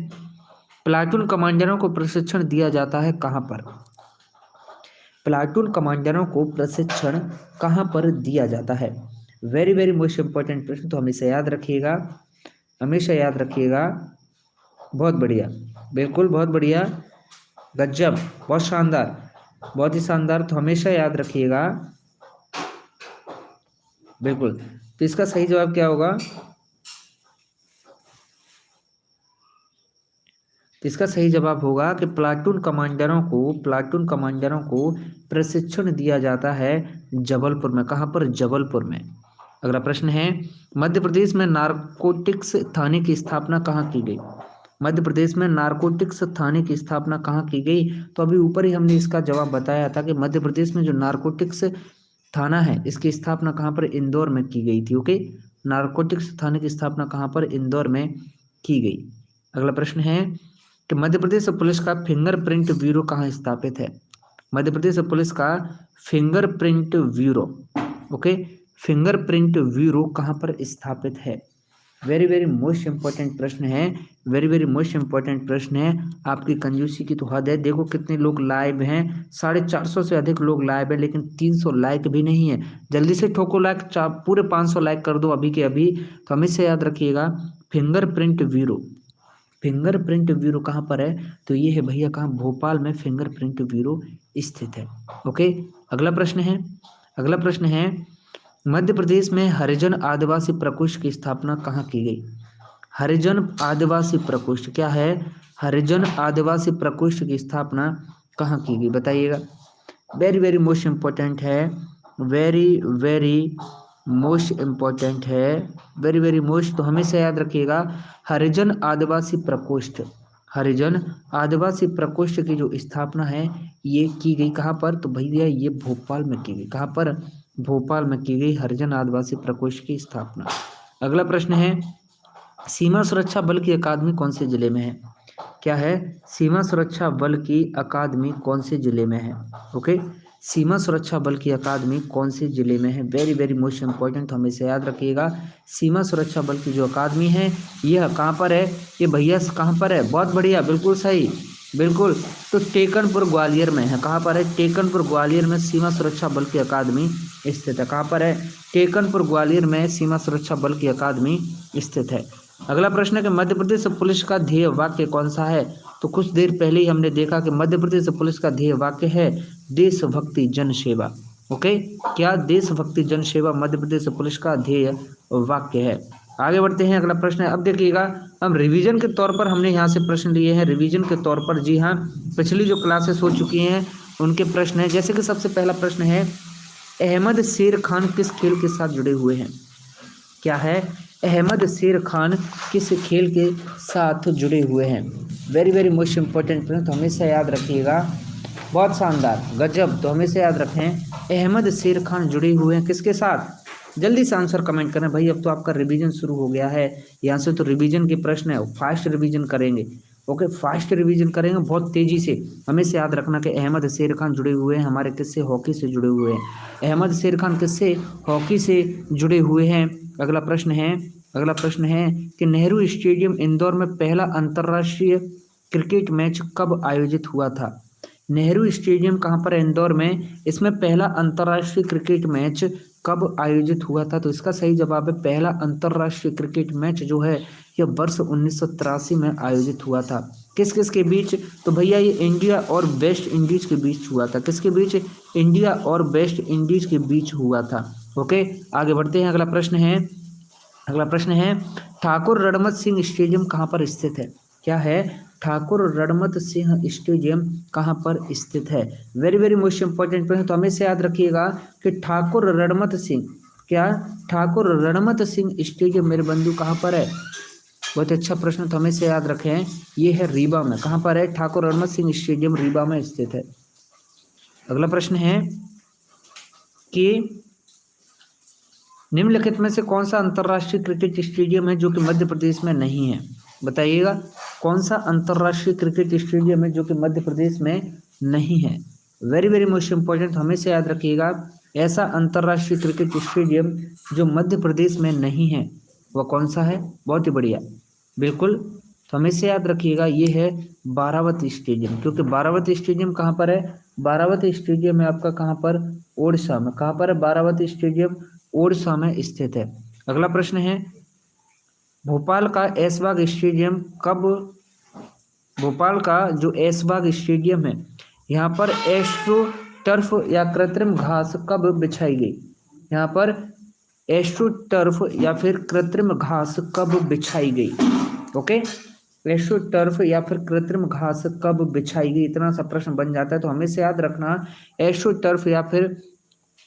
प्लाटून कमांडरों को प्रशिक्षण दिया जाता है कहाँ पर? प्लाटून कमांडरों को प्रशिक्षण कहाँ पर दिया जाता है? वेरी वेरी मोस्ट इंपॉर्टेंट प्रश्न, तो हमेशा याद रखिएगा, हमेशा याद रखिएगा। बहुत बढ़िया, बिल्कुल बहुत बढ़िया, गजब, बहुत शानदार, बहुत ही शानदार। तो हमेशा याद रखिएगा, बिल्कुल। तो इसका सही जवाब क्या होगा? तो इसका सही जवाब होगा कि प्लाटून कमांडरों को प्रशिक्षण दिया जाता है जबलपुर में। कहाँ पर? जबलपुर में। अगला प्रश्न है, मध्य प्रदेश में नारकोटिक्स थाने की स्थापना कहाँ की गई? मध्य प्रदेश में नारकोटिक्स थाने की स्थापना कहाँ की गई? तो अभी ऊपर ही हमने इसका जवाब बताया था कि मध्य प्रदेश में जो नारकोटिक्स थाना है इसकी स्थापना कहाँ पर? इंदौर में की गई थी। ओके, नारकोटिक्स थाने की स्थापना कहाँ पर? इंदौर में की गई। अगला प्रश्न है कि मध्य प्रदेश पुलिस का फिंगरप्रिंट ब्यूरो कहाँ स्थापित है? मध्य प्रदेश पुलिस का fingerprint bureau, okay, fingerprint bureau कहाँ पर स्थापित है? वेरी वेरी मोस्ट इंपॉर्टेंट प्रश्न है, वेरी वेरी मोस्ट इंपॉर्टेंट प्रश्न है। आपकी कंजूसी की तो हद है। देखो कितने लोग लाइव हैं, 450 से अधिक लोग लाइव हैं, लेकिन 300 लाइक भी नहीं है। जल्दी से ठोको लाइक, पूरे 500 लाइक कर दो अभी के अभी। तो हमेशा याद रखिएगा, फिंगरप्रिंट ब्यूरो, फिंगरप्रिंट ब्यूरो कहाँ पर है? तो ये है भैया कहाँ? भोपाल में फिंगरप्रिंट ब्यूरो स्थित है। ओके। अगला प्रश्न है, अगला प्रश्न है, मध्य प्रदेश में हरिजन आदिवासी प्रकोष्ठ की स्थापना कहाँ की गई? हरिजन आदिवासी प्रकोष्ठ क्या है? हरिजन आदिवासी प्रकोष्ठ की स्थापना कहाँ की गई? बताइएगा। वेरी वेरी मोस्ट इम्पोर्टेंट है, वेरी वेरी मोस्ट इम्पोर्टेंट है, वेरी वेरी मोस्ट। तो हमेशा याद रखिएगा, हरिजन आदिवासी प्रकोष्ठ, हरिजन आदिवासी प्रकोष्ठ की जो स्थापना है ये की गई कहाँ पर? तो भैया ये भोपाल में की गई। कहाँ पर? भोपाल में की गई हरिजन आदिवासी प्रकोष्ठ की स्थापना। अगला प्रश्न है, सीमा सुरक्षा बल की अकादमी कौन से जिले में है? क्या है? सीमा सुरक्षा बल की अकादमी कौन से जिले में है? ओके, सीमा सुरक्षा बल की अकादमी कौन से जिले में है? वेरी वेरी मोस्ट इंपॉर्टेंट, हमेशा याद रखिएगा। सीमा सुरक्षा बल की जो अकादमी है यह कहाँ पर है? ये भैया कहाँ पर है? बहुत बढ़िया, बिल्कुल सही, बिल्कुल। तो टेकनपुर ग्वालियर में है। कहाँ पर है? टेकनपुर ग्वालियर में सीमा सुरक्षा बल की अकादमी स्थित है। कहाँ पर है? टेकनपुर ग्वालियर में सीमा सुरक्षा बल की अकादमी स्थित है। अगला प्रश्न है कि मध्य प्रदेश पुलिस का ध्येय वाक्य कौन सा है? तो कुछ देर पहले ही हमने देखा कि मध्य प्रदेश पुलिस का ध्येय वाक्य है देशभक्ति जन सेवा। ओके, क्या देशभक्ति जन सेवा मध्य प्रदेश पुलिस का ध्येय वाक्य है? आगे बढ़ते हैं, अगला प्रश्न है। अब देखिएगा, हम रिवीजन के तौर पर हमने यहाँ से प्रश्न लिए हैं, रिवीजन के तौर पर। जी हाँ, पिछली जो क्लासेस हो चुकी हैं उनके प्रश्न है। जैसे कि सबसे पहला प्रश्न है, अहमद शेर खान किस खेल के साथ जुड़े हुए हैं? क्या है? अहमद शेर खान किस खेल के साथ जुड़े हुए हैं? वेरी वेरी मोस्ट इंपॉर्टेंट प्रश्न, तो हमेशा याद रखिएगा। बहुत शानदार, गजब। तो हमेशा याद रखें, अहमद शेर खान जुड़े हुए हैं किसके साथ? जल्दी से आंसर कमेंट करें भाई। अब तो आपका रिवीजन शुरू हो गया है, यहाँ से तो रिवीजन के प्रश्न है, फास्ट रिवीजन करेंगे। ओके, फास्ट रिवीजन करेंगे बहुत तेजी से। हमेशा याद रखना कि अहमद शेर खान जुड़े हुए हैं हमारे किससे? हॉकी से जुड़े हुए हैं। अहमद शेर खान किससे? हॉकी से जुड़े हुए हैं। अगला प्रश्न है, अगला प्रश्न है कि नेहरू स्टेडियम इंदौर में पहला अंतर्राष्ट्रीय क्रिकेट मैच कब आयोजित हुआ था? नेहरू स्टेडियम कहाँ पर है? इंदौर में। इसमें पहला अंतर्राष्ट्रीय क्रिकेट मैच कब आयोजित हुआ था? तो इसका सही जवाब है, पहला अंतर्राष्ट्रीय क्रिकेट मैच जो है यह वर्ष 1983 में आयोजित हुआ था। किस किस के बीच? तो भैया ये इंडिया और वेस्ट इंडीज के बीच हुआ था। किसके बीच? इंडिया और वेस्ट इंडीज के बीच हुआ था। ओके, आगे बढ़ते हैं। अगला प्रश्न है, अगला प्रश्न है, ठाकुर रणमत सिंह स्टेडियम कहाँ पर स्थित है? क्या है? ठाकुर रणमत सिंह स्टेडियम कहाँ पर स्थित है? वेरी वेरी मोस्ट इंपॉर्टेंट प्रश्न, तो हमेशा याद रखिएगा कि ठाकुर रणमत सिंह, क्या? ठाकुर रणमत सिंह स्टेडियम मेरे बंधु कहाँ पर है? बहुत अच्छा प्रश्न, तो हमेशा याद रखें, ये है रीवा में। कहाँ पर है? ठाकुर रणमत सिंह स्टेडियम रीवा में स्थित है। अगला प्रश्न है कि निम्नलिखित में से कौन सा अंतर्राष्ट्रीय क्रिकेट स्टेडियम है जो कि मध्य प्रदेश में नहीं है? बताइएगा, कौन सा अंतर्राष्ट्रीय क्रिकेट स्टेडियम है जो कि मध्य प्रदेश में नहीं है? वेरी वेरी मोस्ट इंपॉर्टेंट, हमेशा याद रखिएगा, ऐसा अंतर्राष्ट्रीय क्रिकेट स्टेडियम जो मध्य प्रदेश में नहीं है वह कौन सा है? बहुत ही बढ़िया, बिल्कुल। तो हमेशा याद रखिएगा, ये है बारावती स्टेडियम, क्योंकि बारावती स्टेडियम कहाँ पर है? बारावती स्टेडियम है आपका कहाँ पर? ओडिशा में। कहाँ पर है बारावती स्टेडियम? ओडिशा में स्थित है। अगला प्रश्न है, भोपाल का ऐशबाग स्टेडियम कब, भोपाल का जो ऐशबाग स्टेडियम है यहाँ पर एस्ट्रो टर्फ या कृत्रिम घास कब बिछाई गई? यहाँ पर एस्ट्रो टर्फ या फिर कृत्रिम घास कब बिछाई गई? ओके, एस्ट्रो टर्फ या फिर कृत्रिम घास कब बिछाई गई, इतना सा प्रश्न बन जाता है। तो हमेशा याद रखना, एस्ट्रो टर्फ या फिर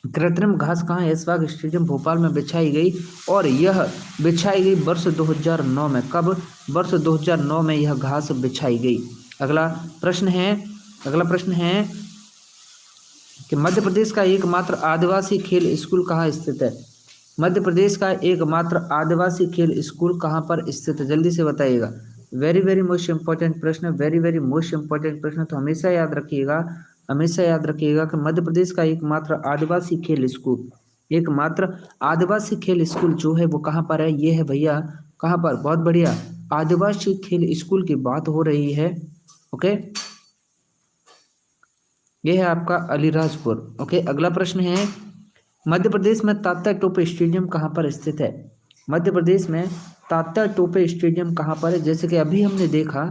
कृत्रिम घास कहाँ? ऐशबाग स्टेडियम भोपाल में बिछाई गई, और यह बिछाई गई वर्ष 2009 में। कब? वर्ष 2009 में यह घास बिछाई गई। अगला प्रश्न है, अगला प्रश्न है कि मध्य प्रदेश का एकमात्र आदिवासी खेल स्कूल कहाँ स्थित है? मध्य प्रदेश का एकमात्र आदिवासी खेल स्कूल कहाँ पर स्थित है? जल्दी से बताइएगा। वेरी वेरी मोस्ट इंपॉर्टेंट प्रश्न, वेरी वेरी मोस्ट इंपॉर्टेंट प्रश्न, तो हमेशा याद रखिएगा, हमेशा याद रखिएगा कि मध्य प्रदेश का एकमात्र आदिवासी खेल स्कूल, एकमात्र आदिवासी खेल स्कूल जो है वो कहाँ पर है? ये है भैया कहाँ पर? बहुत बढ़िया, आदिवासी खेल स्कूल की बात हो रही है। ओके, ये है आपका अलीराजपुर। ओके, अगला प्रश्न है, मध्य प्रदेश में तात्या टोपे स्टेडियम कहाँ पर स्थित है? मध्य प्रदेश में तात्या टोपे स्टेडियम कहाँ पर है? जैसे कि अभी हमने देखा,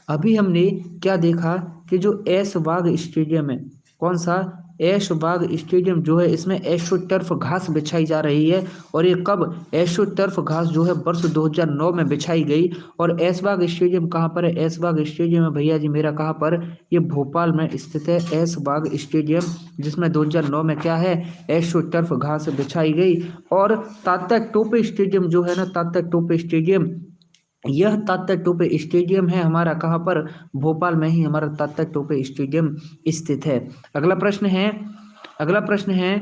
अभी हमने क्या देखा कि जो ऐशबाग स्टेडियम है, कौन सा? ऐशबाग स्टेडियम जो है इसमें एस्ट्रो टर्फ घास बिछाई जा रही है, और ये कब? एस्ट्रो टर्फ घास जो है वर्ष 2009 में बिछाई गई। और ऐशबाग स्टेडियम कहाँ पर है? ऐशबाग स्टेडियम है भैया जी मेरा कहाँ पर? ये भोपाल में स्थित है ऐशबाग स्टेडियम, जिसमें 2009 में क्या है? एस्ट्रो टर्फ घास बिछाई गई। और तात्या टोपे स्टेडियम जो है ना, तात्या टोपे स्टेडियम, यह तात्या टोपे स्टेडियम है हमारा कहाँ पर? भोपाल में ही हमारा तात्या टोपे स्टेडियम स्थित है। अगला प्रश्न है, अगला प्रश्न है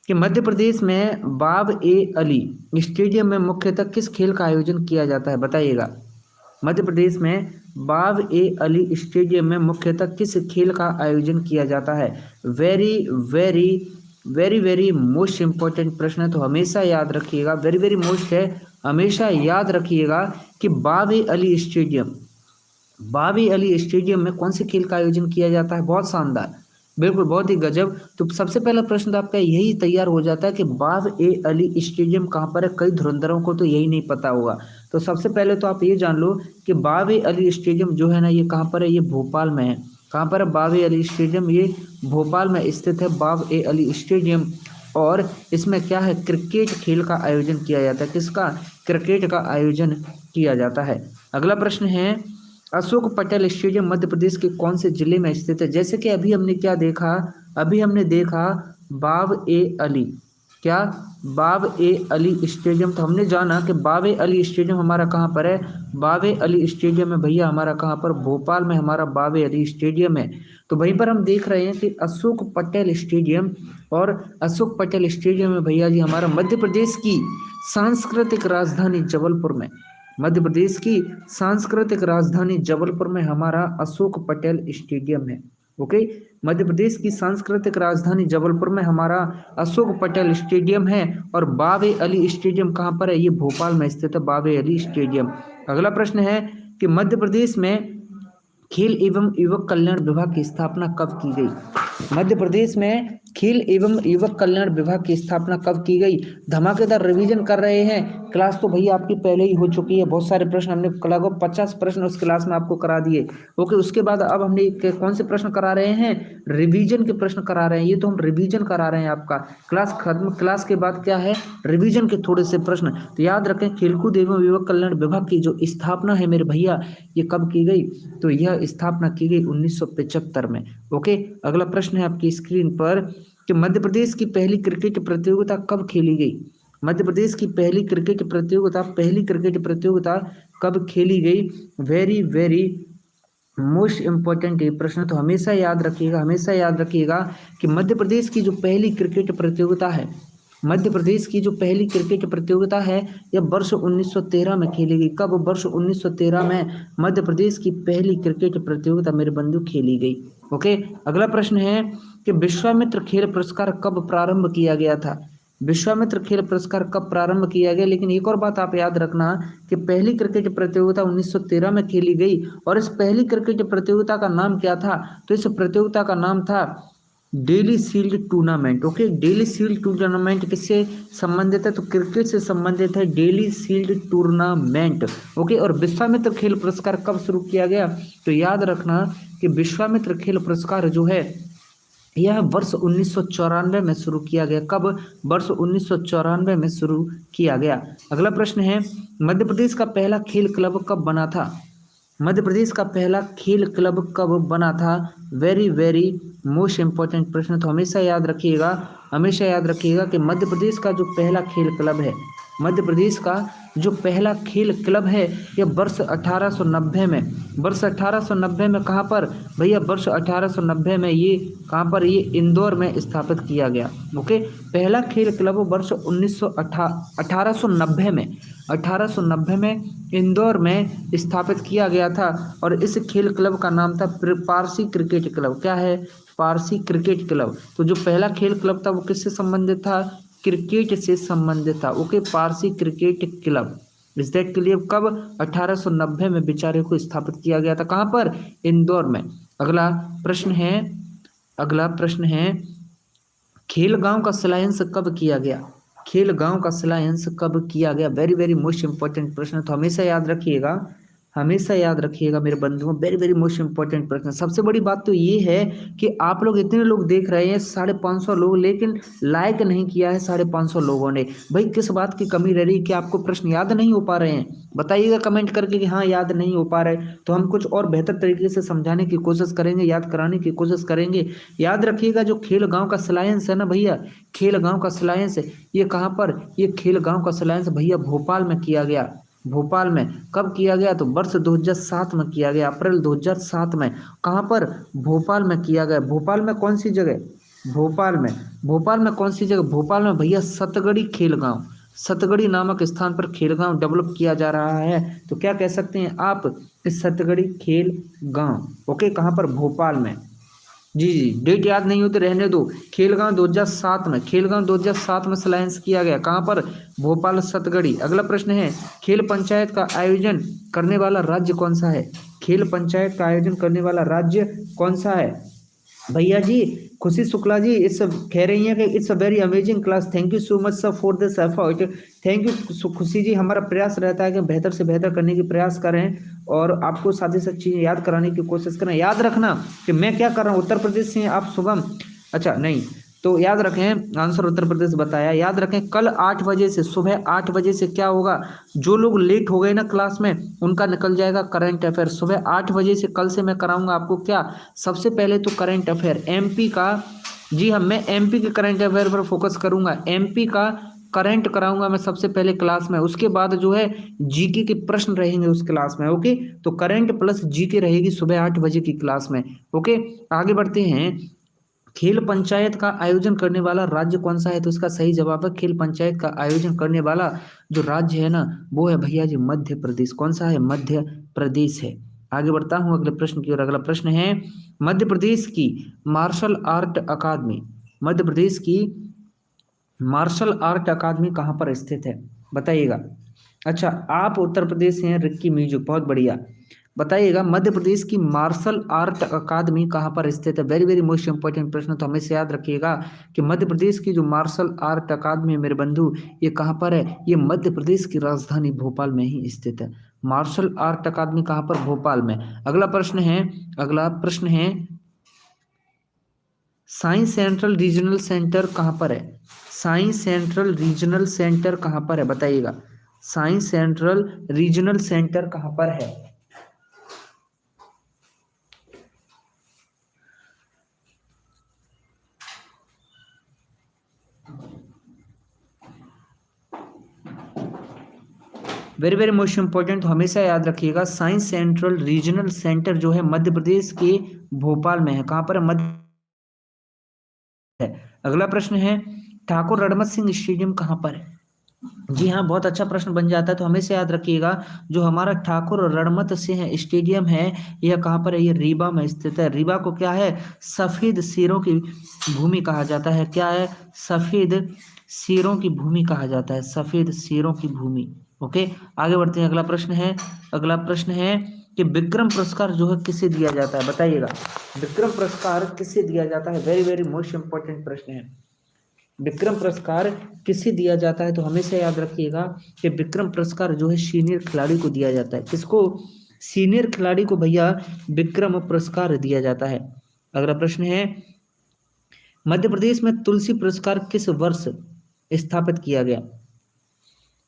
कि मध्य प्रदेश में बाब ए अली स्टेडियम में मुख्यतः किस खेल का आयोजन किया जाता है, बताइएगा। मध्य प्रदेश में बाब ए अली स्टेडियम में मुख्यतः किस खेल का आयोजन किया जाता है। Very very very very most important प्रश्न है, तो हमेशा याद रखिएगा, वेरी वेरी मोस्ट है, हमेशा याद रखिएगा कि बाब ए अली स्टेडियम में कौन से खेल का आयोजन किया जाता है। बहुत शानदार, बिल्कुल बहुत ही गजब। तो सबसे पहला प्रश्न तो आपका यही तैयार हो जाता है कि बाब ए अली स्टेडियम कहाँ पर है। कई धुरंधरों को तो यही नहीं पता होगा। तो सबसे पहले तो आप ये जान लो कि बाब ए अली स्टेडियम जो है ना, ये कहाँ पर है, ये भोपाल में है। कहाँ पर है बाब ए अली स्टेडियम, ये भोपाल में स्थित है बाब ए अली स्टेडियम। और इसमें क्या है, क्रिकेट खेल का आयोजन किया जाता है। किसका, क्रिकेट का आयोजन किया जाता है। अगला प्रश्न है, अशोक पटेल स्टेडियम मध्य प्रदेश के कौन से जिले में स्थित है। जैसे कि अभी हमने क्या देखा, अभी हमने देखा बाब ए अली, क्या, बाब ए अली स्टेडियम। तो हमने जाना कि बाब ए अली स्टेडियम हमारा कहाँ पर है, बाब ए अली स्टेडियम में भैया हमारा कहाँ पर, भोपाल में हमारा बाब ए अली स्टेडियम है। तो वहीं पर हम देख रहे हैं कि अशोक पटेल स्टेडियम, और अशोक पटेल स्टेडियम में भैया जी हमारा मध्य प्रदेश की सांस्कृतिक राजधानी जबलपुर में, मध्य प्रदेश की सांस्कृतिक राजधानी जबलपुर में हमारा अशोक पटेल स्टेडियम है। ओके, मध्य प्रदेश की सांस्कृतिक राजधानी जबलपुर में हमारा अशोक पटेल स्टेडियम है। और बाब ए अली स्टेडियम कहाँ पर है, ये भोपाल में स्थित है बाब ए अली स्टेडियम। अगला प्रश्न है कि मध्य प्रदेश में खेल एवं युवक कल्याण विभाग की स्थापना कब की गई। मध्य प्रदेश में खेल एवं युवक कल्याण विभाग की स्थापना कब की गई। धमाकेदार रिवीजन कर रहे हैं, क्लास तो भैया आपकी पहले ही हो चुकी है। बहुत सारे प्रश्न हमने लगभग 50 प्रश्न उस क्लास में आपको करा दिए। ओके, उसके बाद अब हमने कौन से प्रश्न करा रहे हैं, रिवीजन के प्रश्न करा रहे हैं। ये तो हम रिवीजन करा रहे हैं, आपका क्लास खत्म, क्लास के बाद क्या है, रिवीजन के थोड़े से प्रश्न। तो याद रखें, खेलकूद एवं युवक कल्याण विभाग की जो स्थापना है मेरे भैया, ये कब की गई, तो यह स्थापना की गई 1975 में। ओके, अगला प्रश्न है आपकी स्क्रीन पर कि मध्य प्रदेश की पहली क्रिकेट प्रतियोगिता कब खेली गई। मध्य प्रदेश की पहली क्रिकेट प्रतियोगिता कब खेली गई। वेरी वेरी मोस्ट इम्पोर्टेंट ये प्रश्न, तो हमेशा याद रखिएगा, हमेशा याद रखिएगा कि मध्य प्रदेश की जो पहली क्रिकेट प्रतियोगिता है, मध्य प्रदेश की जो पहली क्रिकेट प्रतियोगिता है, यह वर्ष 1913 में खेली गई। कब, वर्ष 1913 में मध्य प्रदेश की पहली क्रिकेट प्रतियोगिता मेरे बंधु खेली गई। ओके, अगला प्रश्न है कि विश्वामित्र खेल पुरस्कार कब प्रारंभ किया गया था। विश्वामित्र खेल पुरस्कार कब प्रारंभ किया गया। लेकिन एक और बात आप याद रखना कि पहली क्रिकेट प्रतियोगिता 1913 में खेली गई, और इस पहली क्रिकेट प्रतियोगिता का नाम क्या था, तो इस प्रतियोगिता का नाम था daily shield tournament. Okay, daily shield tournament किससे संबंधित है, तो क्रिकेट से संबंधित है डेली शील्ड टूर्नामेंट। ओके, और विश्वामित्र खेल पुरस्कार कब शुरू किया गया, तो याद रखना कि विश्वामित्र खेल पुरस्कार जो है यह वर्ष 1994 में शुरू किया गया। कब, वर्ष 1994 में शुरू किया गया। अगला प्रश्न है, मध्य प्रदेश का पहला खेल क्लब कब बना था। मध्य प्रदेश का पहला खेल क्लब कब बना था। वेरी वेरी मोस्ट इम्पोर्टेंट प्रश्न, तो हमेशा याद रखिएगा, हमेशा याद रखिएगा कि मध्य प्रदेश का जो पहला खेल क्लब है, मध्य प्रदेश का जो पहला खेल क्लब है, यह वर्ष 1890 में, वर्ष 1890 में कहाँ पर भैया, वर्ष 1890 में ये कहाँ पर, ये इंदौर में स्थापित किया गया। ओके, पहला खेल क्लब वर्ष 1890 में, 1890 में इंदौर में स्थापित किया गया था। और इस खेल क्लब का नाम था पारसी क्रिकेट क्लब। क्या है, पारसी क्रिकेट क्लब। तो जो पहला खेल क्लब था वो किससे संबंधित था, क्रिकेट से संबंधित था। ओके, पारसी क्रिकेट क्लब, इस दैट के लिए कब, 1890 में बेचारे को स्थापित किया गया था। कहाँ पर, इंदौर में। अगला प्रश्न है, अगला प्रश्न है, खेल गांव का शिलान्यास कब किया गया। खेल गांव का शिलान्यास कब किया गया। वेरी वेरी मोस्ट इंपॉर्टेंट प्रश्न, तो हमेशा याद रखिएगा, हमेशा याद रखिएगा मेरे बंधुओं, वेरी वेरी मोस्ट इंपॉर्टेंट प्रश्न। सबसे बड़ी बात तो ये है कि आप लोग इतने लोग देख रहे हैं, 550 लोग, लेकिन लाइक नहीं किया है 550 लोगों ने। भाई किस बात की कमी रह रही, कि आपको प्रश्न याद नहीं हो पा रहे हैं, बताइएगा कमेंट करके कि हाँ याद नहीं हो पा रहे, तो हम कुछ और बेहतर तरीके से समझाने की कोशिश करेंगे, याद कराने की कोशिश करेंगे। याद रखिएगा, जो खेल गाँव का शिलान्यास है ना भैया, खेल गाँव का शिलान्यास है, ये कहाँ पर, ये खेल गाँव का शिलान्यास भैया भोपाल में किया गया। भोपाल में कब किया गया, तो वर्ष 2007 में किया गया, अप्रैल 2007 में। कहाँ पर, भोपाल में किया गया। भोपाल में कौन सी जगह, भोपाल में। भोपाल में कौन सी जगह? भोपाल में भैया सतगड़ी खेलगांव, सतगड़ी नामक स्थान पर खेलगांव डेवलप किया जा रहा है। तो क्या कह सकते हैं आप? इस सतगड़ी खेल गांव। ओके, कहाँ पर? भोपाल में। जी जी, डेट याद नहीं हो तो रहने दो। खेलगांव 2007 में, खेलगांव 2007 में संलायंस किया गया। कहाँ पर? भोपाल सतगड़ी। अगला प्रश्न है, खेल पंचायत का आयोजन करने वाला राज्य कौन सा है? खेल पंचायत का आयोजन करने वाला राज्य कौन सा है? भैया जी, खुशी शुक्ला जी इट्स कह रही हैं कि it's a very amazing class, thank you so much sir for this effort. Thank you खुशी जी, हमारा प्रयास रहता है कि बेहतर से बेहतर करने की प्रयास करें और आपको साथ ही साथ चीज़ें याद कराने की कोशिश करें। याद रखना कि मैं क्या कर रहा हूँ, उत्तर प्रदेश से हैं आप शुभम? अच्छा नहीं, तो याद रखें, आंसर उत्तर प्रदेश बताया। याद रखें, कल 8 बजे से, सुबह 8 बजे से क्या होगा? जो लोग लेट हो गए ना क्लास में, उनका निकल जाएगा करंट अफेयर। सुबह 8 बजे से कल से मैं कराऊंगा आपको क्या? सबसे पहले तो करंट अफेयर एमपी का। जी हाँ, मैं एमपी के करंट अफेयर पर फोकस करूंगा। एमपी का करंट कराऊंगा मैं सबसे पहले क्लास में। उसके बाद जो है जीके के प्रश्न रहेंगे उस क्लास में। ओके, तो करंट प्लस जीके रहेगी सुबह 8 बजे की क्लास में। ओके, आगे बढ़ते हैं। खेल पंचायत का आयोजन करने वाला राज्य कौन सा है? तो इसका सही जवाब है, खेल पंचायत का आयोजन करने वाला जो राज्य है ना, वो है भैया जी मध्य प्रदेश। कौन सा है? मध्य प्रदेश है। आगे बढ़ता हूं अगले प्रश्न की ओर। अगला प्रश्न है, मध्य प्रदेश की मार्शल आर्ट अकादमी, मध्य प्रदेश की मार्शल आर्ट अकादमी कहाँ पर स्थित है? बताइएगा। अच्छा, आप उत्तर प्रदेश से हैं, रिक्की म्यूजिक, बहुत बढ़िया। बताइएगा, मध्य प्रदेश की मार्शल आर्ट अकादमी कहाँ पर स्थित है? वेरी वेरी मोस्ट इंपॉर्टेंट प्रश्न, तो हमेशा याद रखिएगा कि मध्य प्रदेश की जो मार्शल आर्ट अकादमी है मेरे बंधु, ये कहाँ पर है? ये मध्य प्रदेश की राजधानी भोपाल में ही स्थित है। मार्शल आर्ट अकादमी कहाँ पर? भोपाल में। अगला प्रश्न है, अगला प्रश्न है, साइंस सेंट्रल रीजनल सेंटर कहाँ पर है? साइंस सेंट्रल रीजनल सेंटर कहाँ पर है? बताइएगा, साइंस सेंट्रल रीजनल सेंटर कहाँ पर है? वेरी वेरी मोस्ट इंपॉर्टेंट, हमेशा याद रखिएगा, साइंस सेंट्रल रीजनल सेंटर जो है मध्य प्रदेश के भोपाल में है। कहाँ पर है? मध्य है। अगला प्रश्न है, ठाकुर रणमत सिंह स्टेडियम कहाँ पर है? जी हाँ, बहुत अच्छा प्रश्न बन जाता है, तो हमेशा याद रखिएगा, जो हमारा ठाकुर रणमत सिंह स्टेडियम है, यह कहाँ पर है? ये रीवा में स्थित है। रीवा को क्या है? सफेद शेरों की भूमि कहा जाता है। क्या है? सफेद शेरों की भूमि कहा जाता है, सफेद शेरों की भूमि। ओके, आगे बढ़ते हैं। अगला प्रश्न है, अगला प्रश्न है कि विक्रम पुरस्कार जो है किसे दिया जाता है? बताइएगा, विक्रम पुरस्कार किसे दिया जाता है? वेरी वेरी मोस्ट इंपॉर्टेंट प्रश्न है। विक्रम पुरस्कार किसे दिया जाता है? तो हमेशा याद रखिएगा कि विक्रम पुरस्कार जो है सीनियर खिलाड़ी को दिया जाता है। किसको? सीनियर खिलाड़ी को भैया विक्रम पुरस्कार दिया जाता है। अगला प्रश्न है, मध्य प्रदेश में तुलसी पुरस्कार किस वर्ष स्थापित किया गया?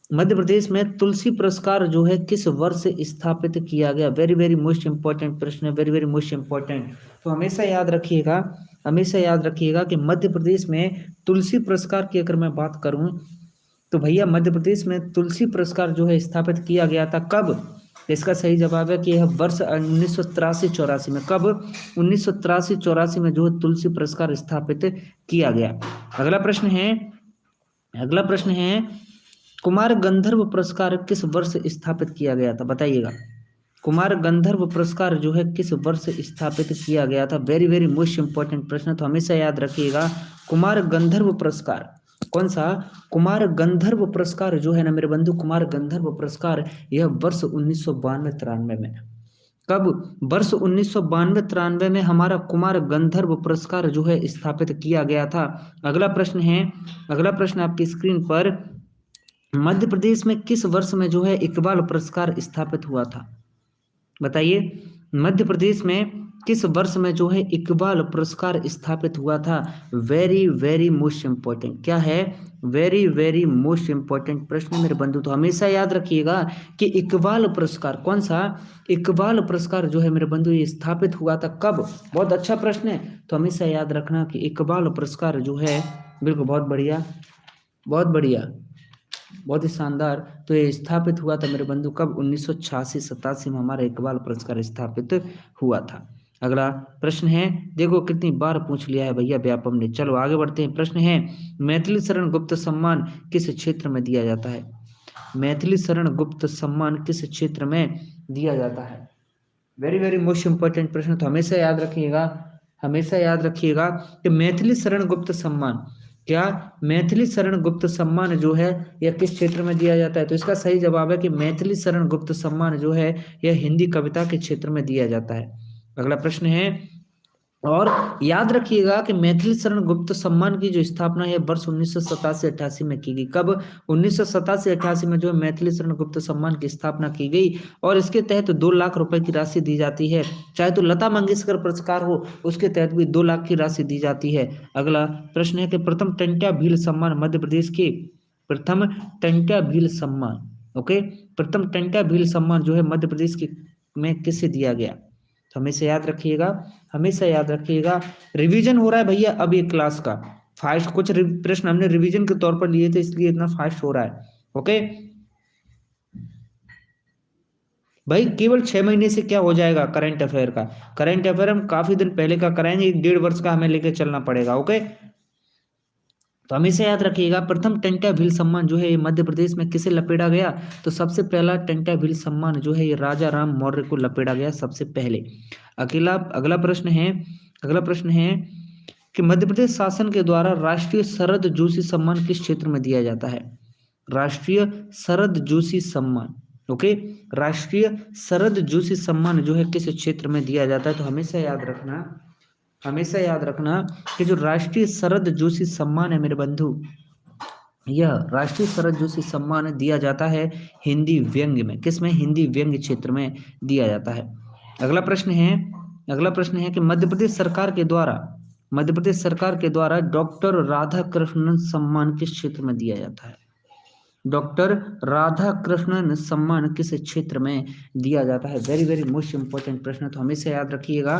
मध्य प्रदेश में तुलसी पुरस्कार जो है किस वर्ष स्थापित किया गया? वेरी वेरी मोस्ट इंपॉर्टेंट प्रश्न है, वेरी वेरी मोस्ट इंपॉर्टेंट, तो हमेशा याद रखिएगा, हमेशा याद रखिएगा कि मध्य प्रदेश में तुलसी पुरस्कार की अगर मैं बात करूं, तो भैया मध्य प्रदेश में तुलसी पुरस्कार जो है स्थापित किया गया था। कब? इसका सही जवाब है कि यह वर्ष 1983-84 में। कब? 1983-84 में जो है तुलसी पुरस्कार स्थापित किया गया। अगला प्रश्न है, अगला प्रश्न है, कुमार गंधर्व पुरस्कार किस वर्ष स्थापित किया गया था? बताइएगा, कुमार गंधर्व पुरस्कार जो है किस वर्ष स्थापित किया गया था? वेरी वेरी मोस्ट इंपॉर्टेंट प्रश्न, तो हमेशा याद रखिएगा, कुमार गंधर्व पुरस्कार कौन सा? कुमार गंधर्व पुरस्कार जो है ना मेरे बंधु, कुमार गंधर्व पुरस्कार यह वर्ष 1992-93 में। कब? वर्ष 1992-93 में हमारा कुमार गंधर्व पुरस्कार जो है स्थापित किया गया था। अगला प्रश्न है, अगला प्रश्न आपकी स्क्रीन पर, मध्य प्रदेश में किस वर्ष में जो है इकबाल पुरस्कार स्थापित हुआ था? बताइए, मध्य प्रदेश में किस वर्ष में जो है इकबाल पुरस्कार स्थापित हुआ था? वेरी वेरी मोस्ट इंपॉर्टेंट, क्या है? वेरी वेरी मोस्ट इंपॉर्टेंट प्रश्न मेरे बंधु, तो हमेशा याद रखिएगा कि इकबाल पुरस्कार कौन सा? इकबाल पुरस्कार जो है मेरे बंधु ये स्थापित हुआ था। कब? बहुत अच्छा प्रश्न है, तो हमेशा याद रखना कि इकबाल पुरस्कार जो है, बिल्कुल बहुत बढ़िया, बहुत बढ़िया, बहुत ही शानदार, तो ये स्थापित हुआ था मेरे बंधु कब? 1986-87 में हमारा इकबाल पुरस्कार स्थापित हुआ था। अगला प्रश्न है, देखो कितनी बार पूछ लिया है भैया व्यापम ने। चलो आगे बढ़ते हैं। प्रश्न है, मैथिली शरण गुप्त सम्मान किस क्षेत्र में दिया जाता है? मैथिली शरण गुप्त सम्मान किस क्षेत्र में दिया जाता है? वेरी वेरी मोस्ट इंपॉर्टेंट प्रश्न। तो हमेशा याद रखिएगा, हमेशा याद रखिएगा कि मैथिली शरण गुप्त सम्मान, क्या मैथिली शरण गुप्त सम्मान जो है यह किस क्षेत्र में दिया जाता है? तो इसका सही जवाब है कि मैथिली शरण गुप्त सम्मान जो है यह हिंदी कविता के क्षेत्र में दिया जाता है। अगला प्रश्न है, और याद रखिएगा कि मैथिली शरण गुप्त सम्मान की जो स्थापना है वर्ष 1987-88 में की गई। कब? 1987-88 में जो है मैथिली शरण गुप्त सम्मान की स्थापना की गई और इसके तहत 2 लाख रुपए की राशि दी जाती है। चाहे तो लता मंगेशकर पुरस्कार हो, उसके तहत भी 2 लाख की राशि दी जाती है। अगला प्रश्न है कि प्रथम टंट्या भील सम्मान मध्य प्रदेश के, प्रथम टंट्या भील सम्मान, ओके, प्रथम टंट्या भील सम्मान जो है मध्य प्रदेश के में किसे दिया गया? तो हमेशा याद रखिएगा, हमेशा याद रखिएगा। रिवीजन हो रहा है भैया अब ये क्लास का फास्ट, कुछ प्रश्न हमने रिवीजन के तौर पर लिए थे इसलिए इतना फास्ट हो रहा है। ओके भाई, केवल 6 महीने से क्या हो जाएगा करंट अफेयर का? करंट अफेयर हम काफी दिन पहले का कराएंगे, 1.5 वर्ष का हमें लेके चलना पड़ेगा। ओके, तो हमेशा याद रखिएगा प्रथम टंट्या भील सम्मान जो है ये मध्य प्रदेश में किसे लपेटा गया? तो सबसे पहला टंट्या भील सम्मान जो है ये राजा राम मौर्य को लपेटा गया सबसे पहले। अगला प्रश्न है, अगला प्रश्न है कि मध्य प्रदेश शासन के द्वारा राष्ट्रीय शरद जोशी सम्मान किस क्षेत्र में दिया जाता है? राष्ट्रीय शरद जोशी सम्मान, ओके, राष्ट्रीय शरद जोशी सम्मान जो है किस क्षेत्र में दिया जाता है? तो हमेशा याद रखना, हमेशा याद रखना कि जो राष्ट्रीय शरद जोशी सम्मान है मेरे बंधु, यह राष्ट्रीय शरद जोशी सम्मान दिया जाता है हिंदी व्यंग्य में। किस में? हिंदी व्यंग्य क्षेत्र में दिया जाता है। अगला प्रश्न है, अगला प्रश्न है कि मध्य प्रदेश सरकार के द्वारा, मध्य प्रदेश सरकार के द्वारा डॉक्टर राधाकृष्णन सम्मान किस क्षेत्र में दिया जाता है? डॉक्टर राधाकृष्णन सम्मान किस क्षेत्र में दिया जाता है? वेरी वेरी मोस्ट इंपॉर्टेंट प्रश्न। तो हमेशा याद रखिएगा,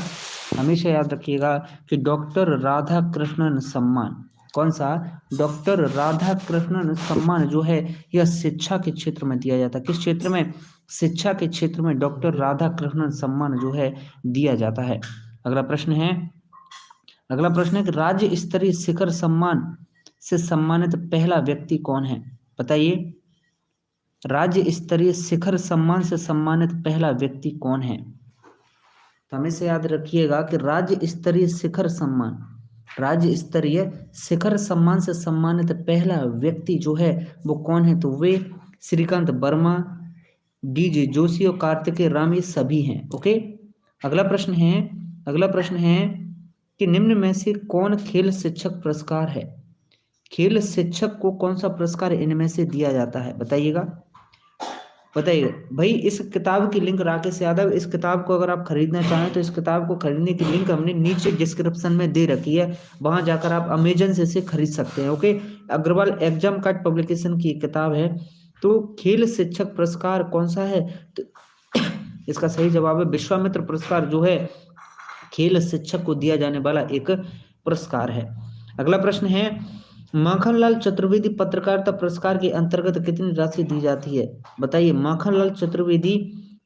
हमेशा याद रखिएगा कि डॉक्टर राधाकृष्णन सम्मान, कौन सा? डॉक्टर राधाकृष्णन सम्मान जो है यह शिक्षा के क्षेत्र में दिया जाता है। किस क्षेत्र में? शिक्षा के क्षेत्र में डॉक्टर राधाकृष्णन सम्मान जो है दिया जाता है। अगला प्रश्न है, अगला प्रश्न है कि राज्य स्तरीय शिखर सम्मान से सम्मानित पहला व्यक्ति कौन है? बताइए, राज्य स्तरीय शिखर सम्मान से सम्मानित पहला व्यक्ति कौन है? तो हमेशा याद रखिएगा कि राज्य स्तरीय शिखर सम्मान, राज्य स्तरीय शिखर सम्मान से सम्मानित पहला व्यक्ति जो है वो कौन है? तो वे श्रीकांत वर्मा, डीजे जोशी और कार्तिकेय राम, ये सभी हैं। ओके, अगला प्रश्न है, अगला प्रश्न है कि निम्न में से कौन खेल शिक्षक पुरस्कार है? खेल शिक्षक को कौन सा पुरस्कार इनमें से दिया जाता है? बताइएगा, बताइएगा भाई। इस किताब की लिंक राकेश यादव, इस किताब को अगर आप खरीदना चाहें तो इस किताब को खरीदने की लिंक हमने नीचे डिस्क्रिप्शन में दे रखी है, वहां जाकर आप अमेजन से इसे खरीद सकते हैं। Okay, Agarwal exam card publication की किताब है। तो खेल शिक्षक पुरस्कार कौन सा है? तो इसका सही जवाब है विश्वामित्र पुरस्कार, जो है खेल शिक्षक को दिया जाने वाला एक पुरस्कार है। अगला प्रश्न है, माखनलाल चतुर्वेदी पत्रकारिता पुरस्कार के अंतर्गत कितनी राशि दी जाती है? बताइए, माखनलाल चतुर्वेदी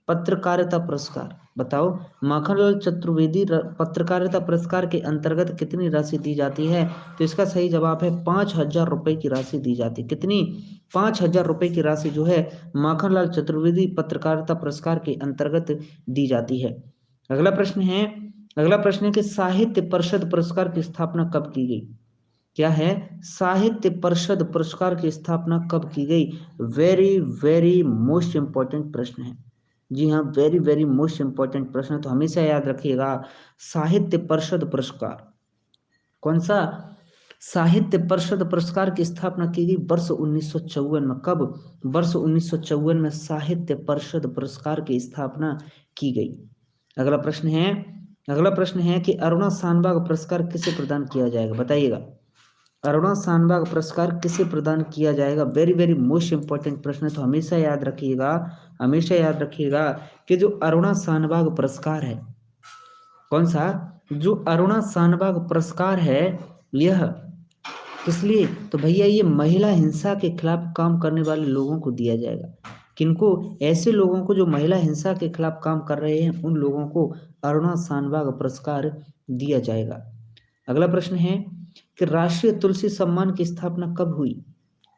पत्रकारिता पुरस्कार, बताओ, माखनलाल चतुर्वेदी पत्रकारिता पुरस्कार के अंतर्गत कितनी राशि दी जाती है? तो इसका सही जवाब है 5,000 रुपए की राशि दी जाती है। कितनी? 5,000 रुपए की राशि जो है माखनलाल चतुर्वेदी पत्रकारिता पुरस्कार के अंतर्गत दी जाती है। अगला प्रश्न है, अगला प्रश्न है कि साहित्य परिषद पुरस्कार की स्थापना कब की गई? क्या है? साहित्य परिषद पुरस्कार की स्थापना कब की गई? वेरी वेरी मोस्ट इंपॉर्टेंट प्रश्न है। जी हाँ, वेरी वेरी मोस्ट इंपॉर्टेंट प्रश्न। तो हमेशा याद रखिएगा, साहित्य परिषद पुरस्कार, कौन सा? साहित्य परिषद पुरस्कार की स्थापना की गई वर्ष 1954 में। कब? वर्ष 1954 में साहित्य परिषद पुरस्कार की स्थापना की गई। अगला प्रश्न है, अगला प्रश्न है कि अरुणा शानबाग पुरस्कार किसे प्रदान किया जाएगा? बताइएगा, अरुणा शानबाग पुरस्कार किसे प्रदान किया जाएगा? वेरी वेरी मोस्ट इंपॉर्टेंट प्रश्न है। तो हमेशा याद रखिएगा, हमेशा याद रखिएगा कि जो अरुणा शानबाग पुरस्कार है, कौन सा? जो अरुणा शानबाग पुरस्कार है, यह किस लिए? तो भैया ये महिला हिंसा के खिलाफ काम करने वाले लोगों को दिया जाएगा। किनको? ऐसे लोगों को जो महिला हिंसा के खिलाफ काम कर रहे हैं, उन लोगों को अरुणा शानबाग पुरस्कार दिया जाएगा। अगला प्रश्न है कि राष्ट्रीय तुलसी सम्मान की स्थापना कब हुई?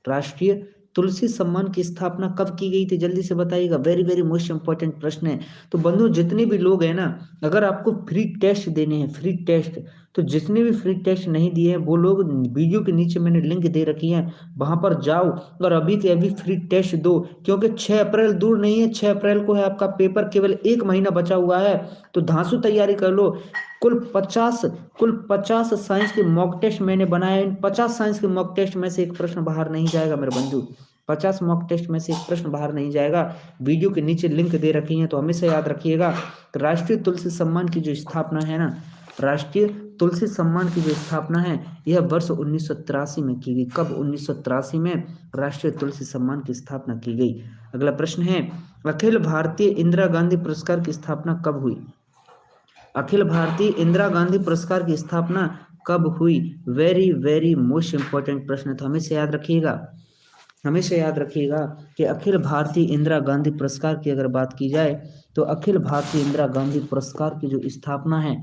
राष्ट्रीय तुलसी सम्मान की स्थापना कब की गई थी? जल्दी से बताइएगा। वेरी वेरी मोस्ट इंपॉर्टेंट प्रश्न है। तो बंधु, जितने भी लोग हैं ना, अगर आपको फ्री टेस्ट देने हैं, फ्री टेस्ट, तो जितने भी फ्री टेस्ट नहीं दिए हैं वो लोग वीडियो के नीचे मैंने लिंक दे रखी है, वहां पर जाओ और अभी के अभी फ्री टेस्ट दो, क्योंकि 6 अप्रैल दूर नहीं है। 6 अप्रैल को है आपका पेपर, केवल 1 महीना बचा हुआ है। तो धांसू तैयारी कर लो। कुल 50 साइंस के मॉक टेस्ट मैंने बनाए। इन 50 साइंस के मॉक टेस्ट में से एक प्रश्न बाहर नहीं जाएगा मेरे बंधु। 50 मॉक टेस्ट में से एक प्रश्न बाहर नहीं जाएगा। वीडियो के नीचे लिंक दे रखी है, तो हमेशा याद रखिएगा। तो राष्ट्रीय तुलसी सम्मान की जो स्थापना है ना, राष्ट्रीय तुलसी सम्मान की जो स्थापना है, यह वर्ष 1983 में की गई। कब? 1983 में राष्ट्रीय तुलसी सम्मान की स्थापना की गई। अगला प्रश्न है, अखिल भारतीय इंदिरा गांधी पुरस्कार की स्थापना कब हुई? अखिल भारतीय इंदिरा गांधी पुरस्कार की स्थापना कब हुई? वेरी वेरी मोस्ट इंपॉर्टेंट प्रश्न, तो हमेशा याद रखिएगा। हमेशा याद रखिएगा कि अखिल भारतीय इंदिरा गांधी पुरस्कार की अगर बात की जाए, तो अखिल भारतीय इंदिरा गांधी पुरस्कार की जो स्थापना है,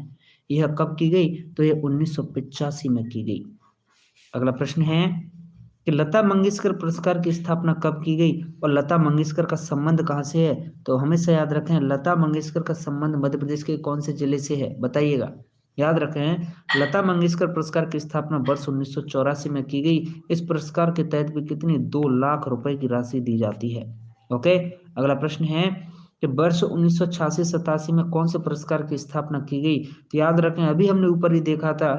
यह कब की गई? तो यह 1985 में की गई। अगला प्रश्न है कि लता मंगेशकर पुरस्कार की स्थापना कब की गई और लता मंगेशकर का संबंध कहाँ से है? तो हमेशा याद रखें, लता मंगेशकर का संबंध मध्य प्रदेश के कौन से जिले से है? बताइएगा। याद रखें, लता मंगेशकर पुरस्कार की स्थापना वर्ष 1984 में की गई। इस पुरस्कार के तहत भी कितनी 2 लाख रुपए की राशि दी जाती है। ओके। अगला प्रश्न है कि वर्ष 1986-87 में कौन से पुरस्कार की स्थापना की गई? तो याद रखें, अभी हमने ऊपर ही देखा था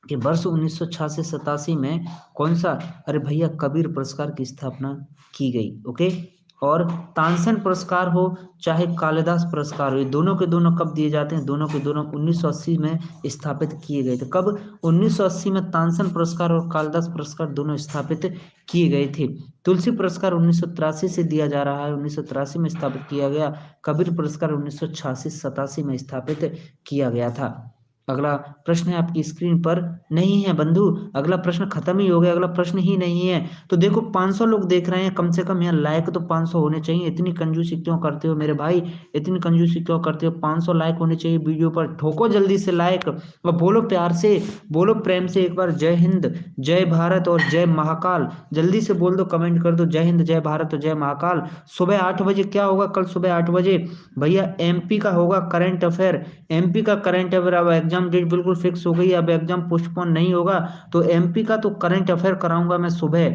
कि वर्ष 1986-87 में कौन सा? अरे भैया, कबीर पुरस्कार की स्थापना की गई। ओके। और तानसेन पुरस्कार हो चाहे कालिदास पुरस्कार हो, ये दोनों के दोनों कब दिए जाते हैं? दोनों के दोनों 1980 में स्थापित किए गए थे। कब? 1980 में तानसेन पुरस्कार और कालिदास पुरस्कार दोनों स्थापित किए गए थे। तुलसी पुरस्कार 1983 से दिया जा रहा है, 1983 में स्थापित किया गया। कबीर पुरस्कार 1986-87 में स्थापित किया गया था। अगला प्रश्न है आपकी स्क्रीन पर, नहीं है बंधु, अगला प्रश्न खत्म ही हो गया, अगला प्रश्न ही नहीं है। तो देखो 500 लोग देख रहे हैं, कम से कम यहाँ लाइक तो 500 होने चाहिए। इतनी कंजूसी क्यों करते हो मेरे भाई? इतनी कंजूसी क्यों करते हो? 500 लाइक होने चाहिए वीडियो पर। ठोको जल्दी से लाइक और बोलो प्यार से, बोलो प्रेम से एक बार, जय हिंद, जय भारत और जय महाकाल। जल्दी से बोल दो, कमेंट कर दो, जय हिंद, जय भारत और जय महाकाल। सुबह 8 बजे क्या होगा? कल सुबह 8 बजे भैया एमपी का होगा करंट अफेयर। एमपी का करंट अफेयर, अब एग्जाम डेट बिल्कुल फिक्स हो गई, अब एग्जाम पोस्टपोन नहीं होगा। तो एमपी का तो करंट अफेयर कराऊंगा मैं सुबह,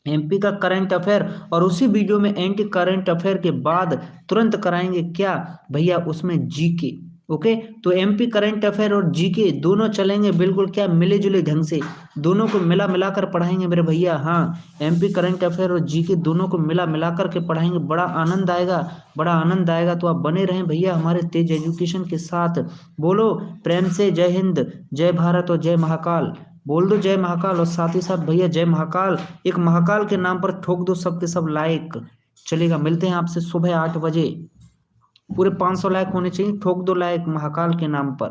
एमपी का करंट अफेयर। और उसी वीडियो में एंटी करंट अफेयर के बाद तुरंत कराएंगे क्या भैया? उसमें जीके। ओके। तो एमपी करंट अफेयर और जीके दोनों चलेंगे बिल्कुल क्या मिले जुले ढंग से, दोनों को मिला मिलाकर पढ़ाएंगे मेरे भैया। हाँ, एमपी करंट अफेयर और जीके दोनों को मिला मिलाकर के पढ़ाएंगे। बड़ा आनंद आएगा, बड़ा आनंद आएगा। तो आप बने रहें भैया हमारे तेज एजुकेशन के साथ। बोलो प्रेम से जय हिंद, जय भारत और जय महाकाल। बोल दो जय महाकाल, और साथ ही साथ भैया जय महाकाल, एक महाकाल के नाम पर ठोक दो सबके सब लाइक। चलेगा, मिलते हैं आपसे सुबह 8 बजे। पूरे 500 लाइक होने चाहिए, ठोक दो लाइक महाकाल के नाम पर।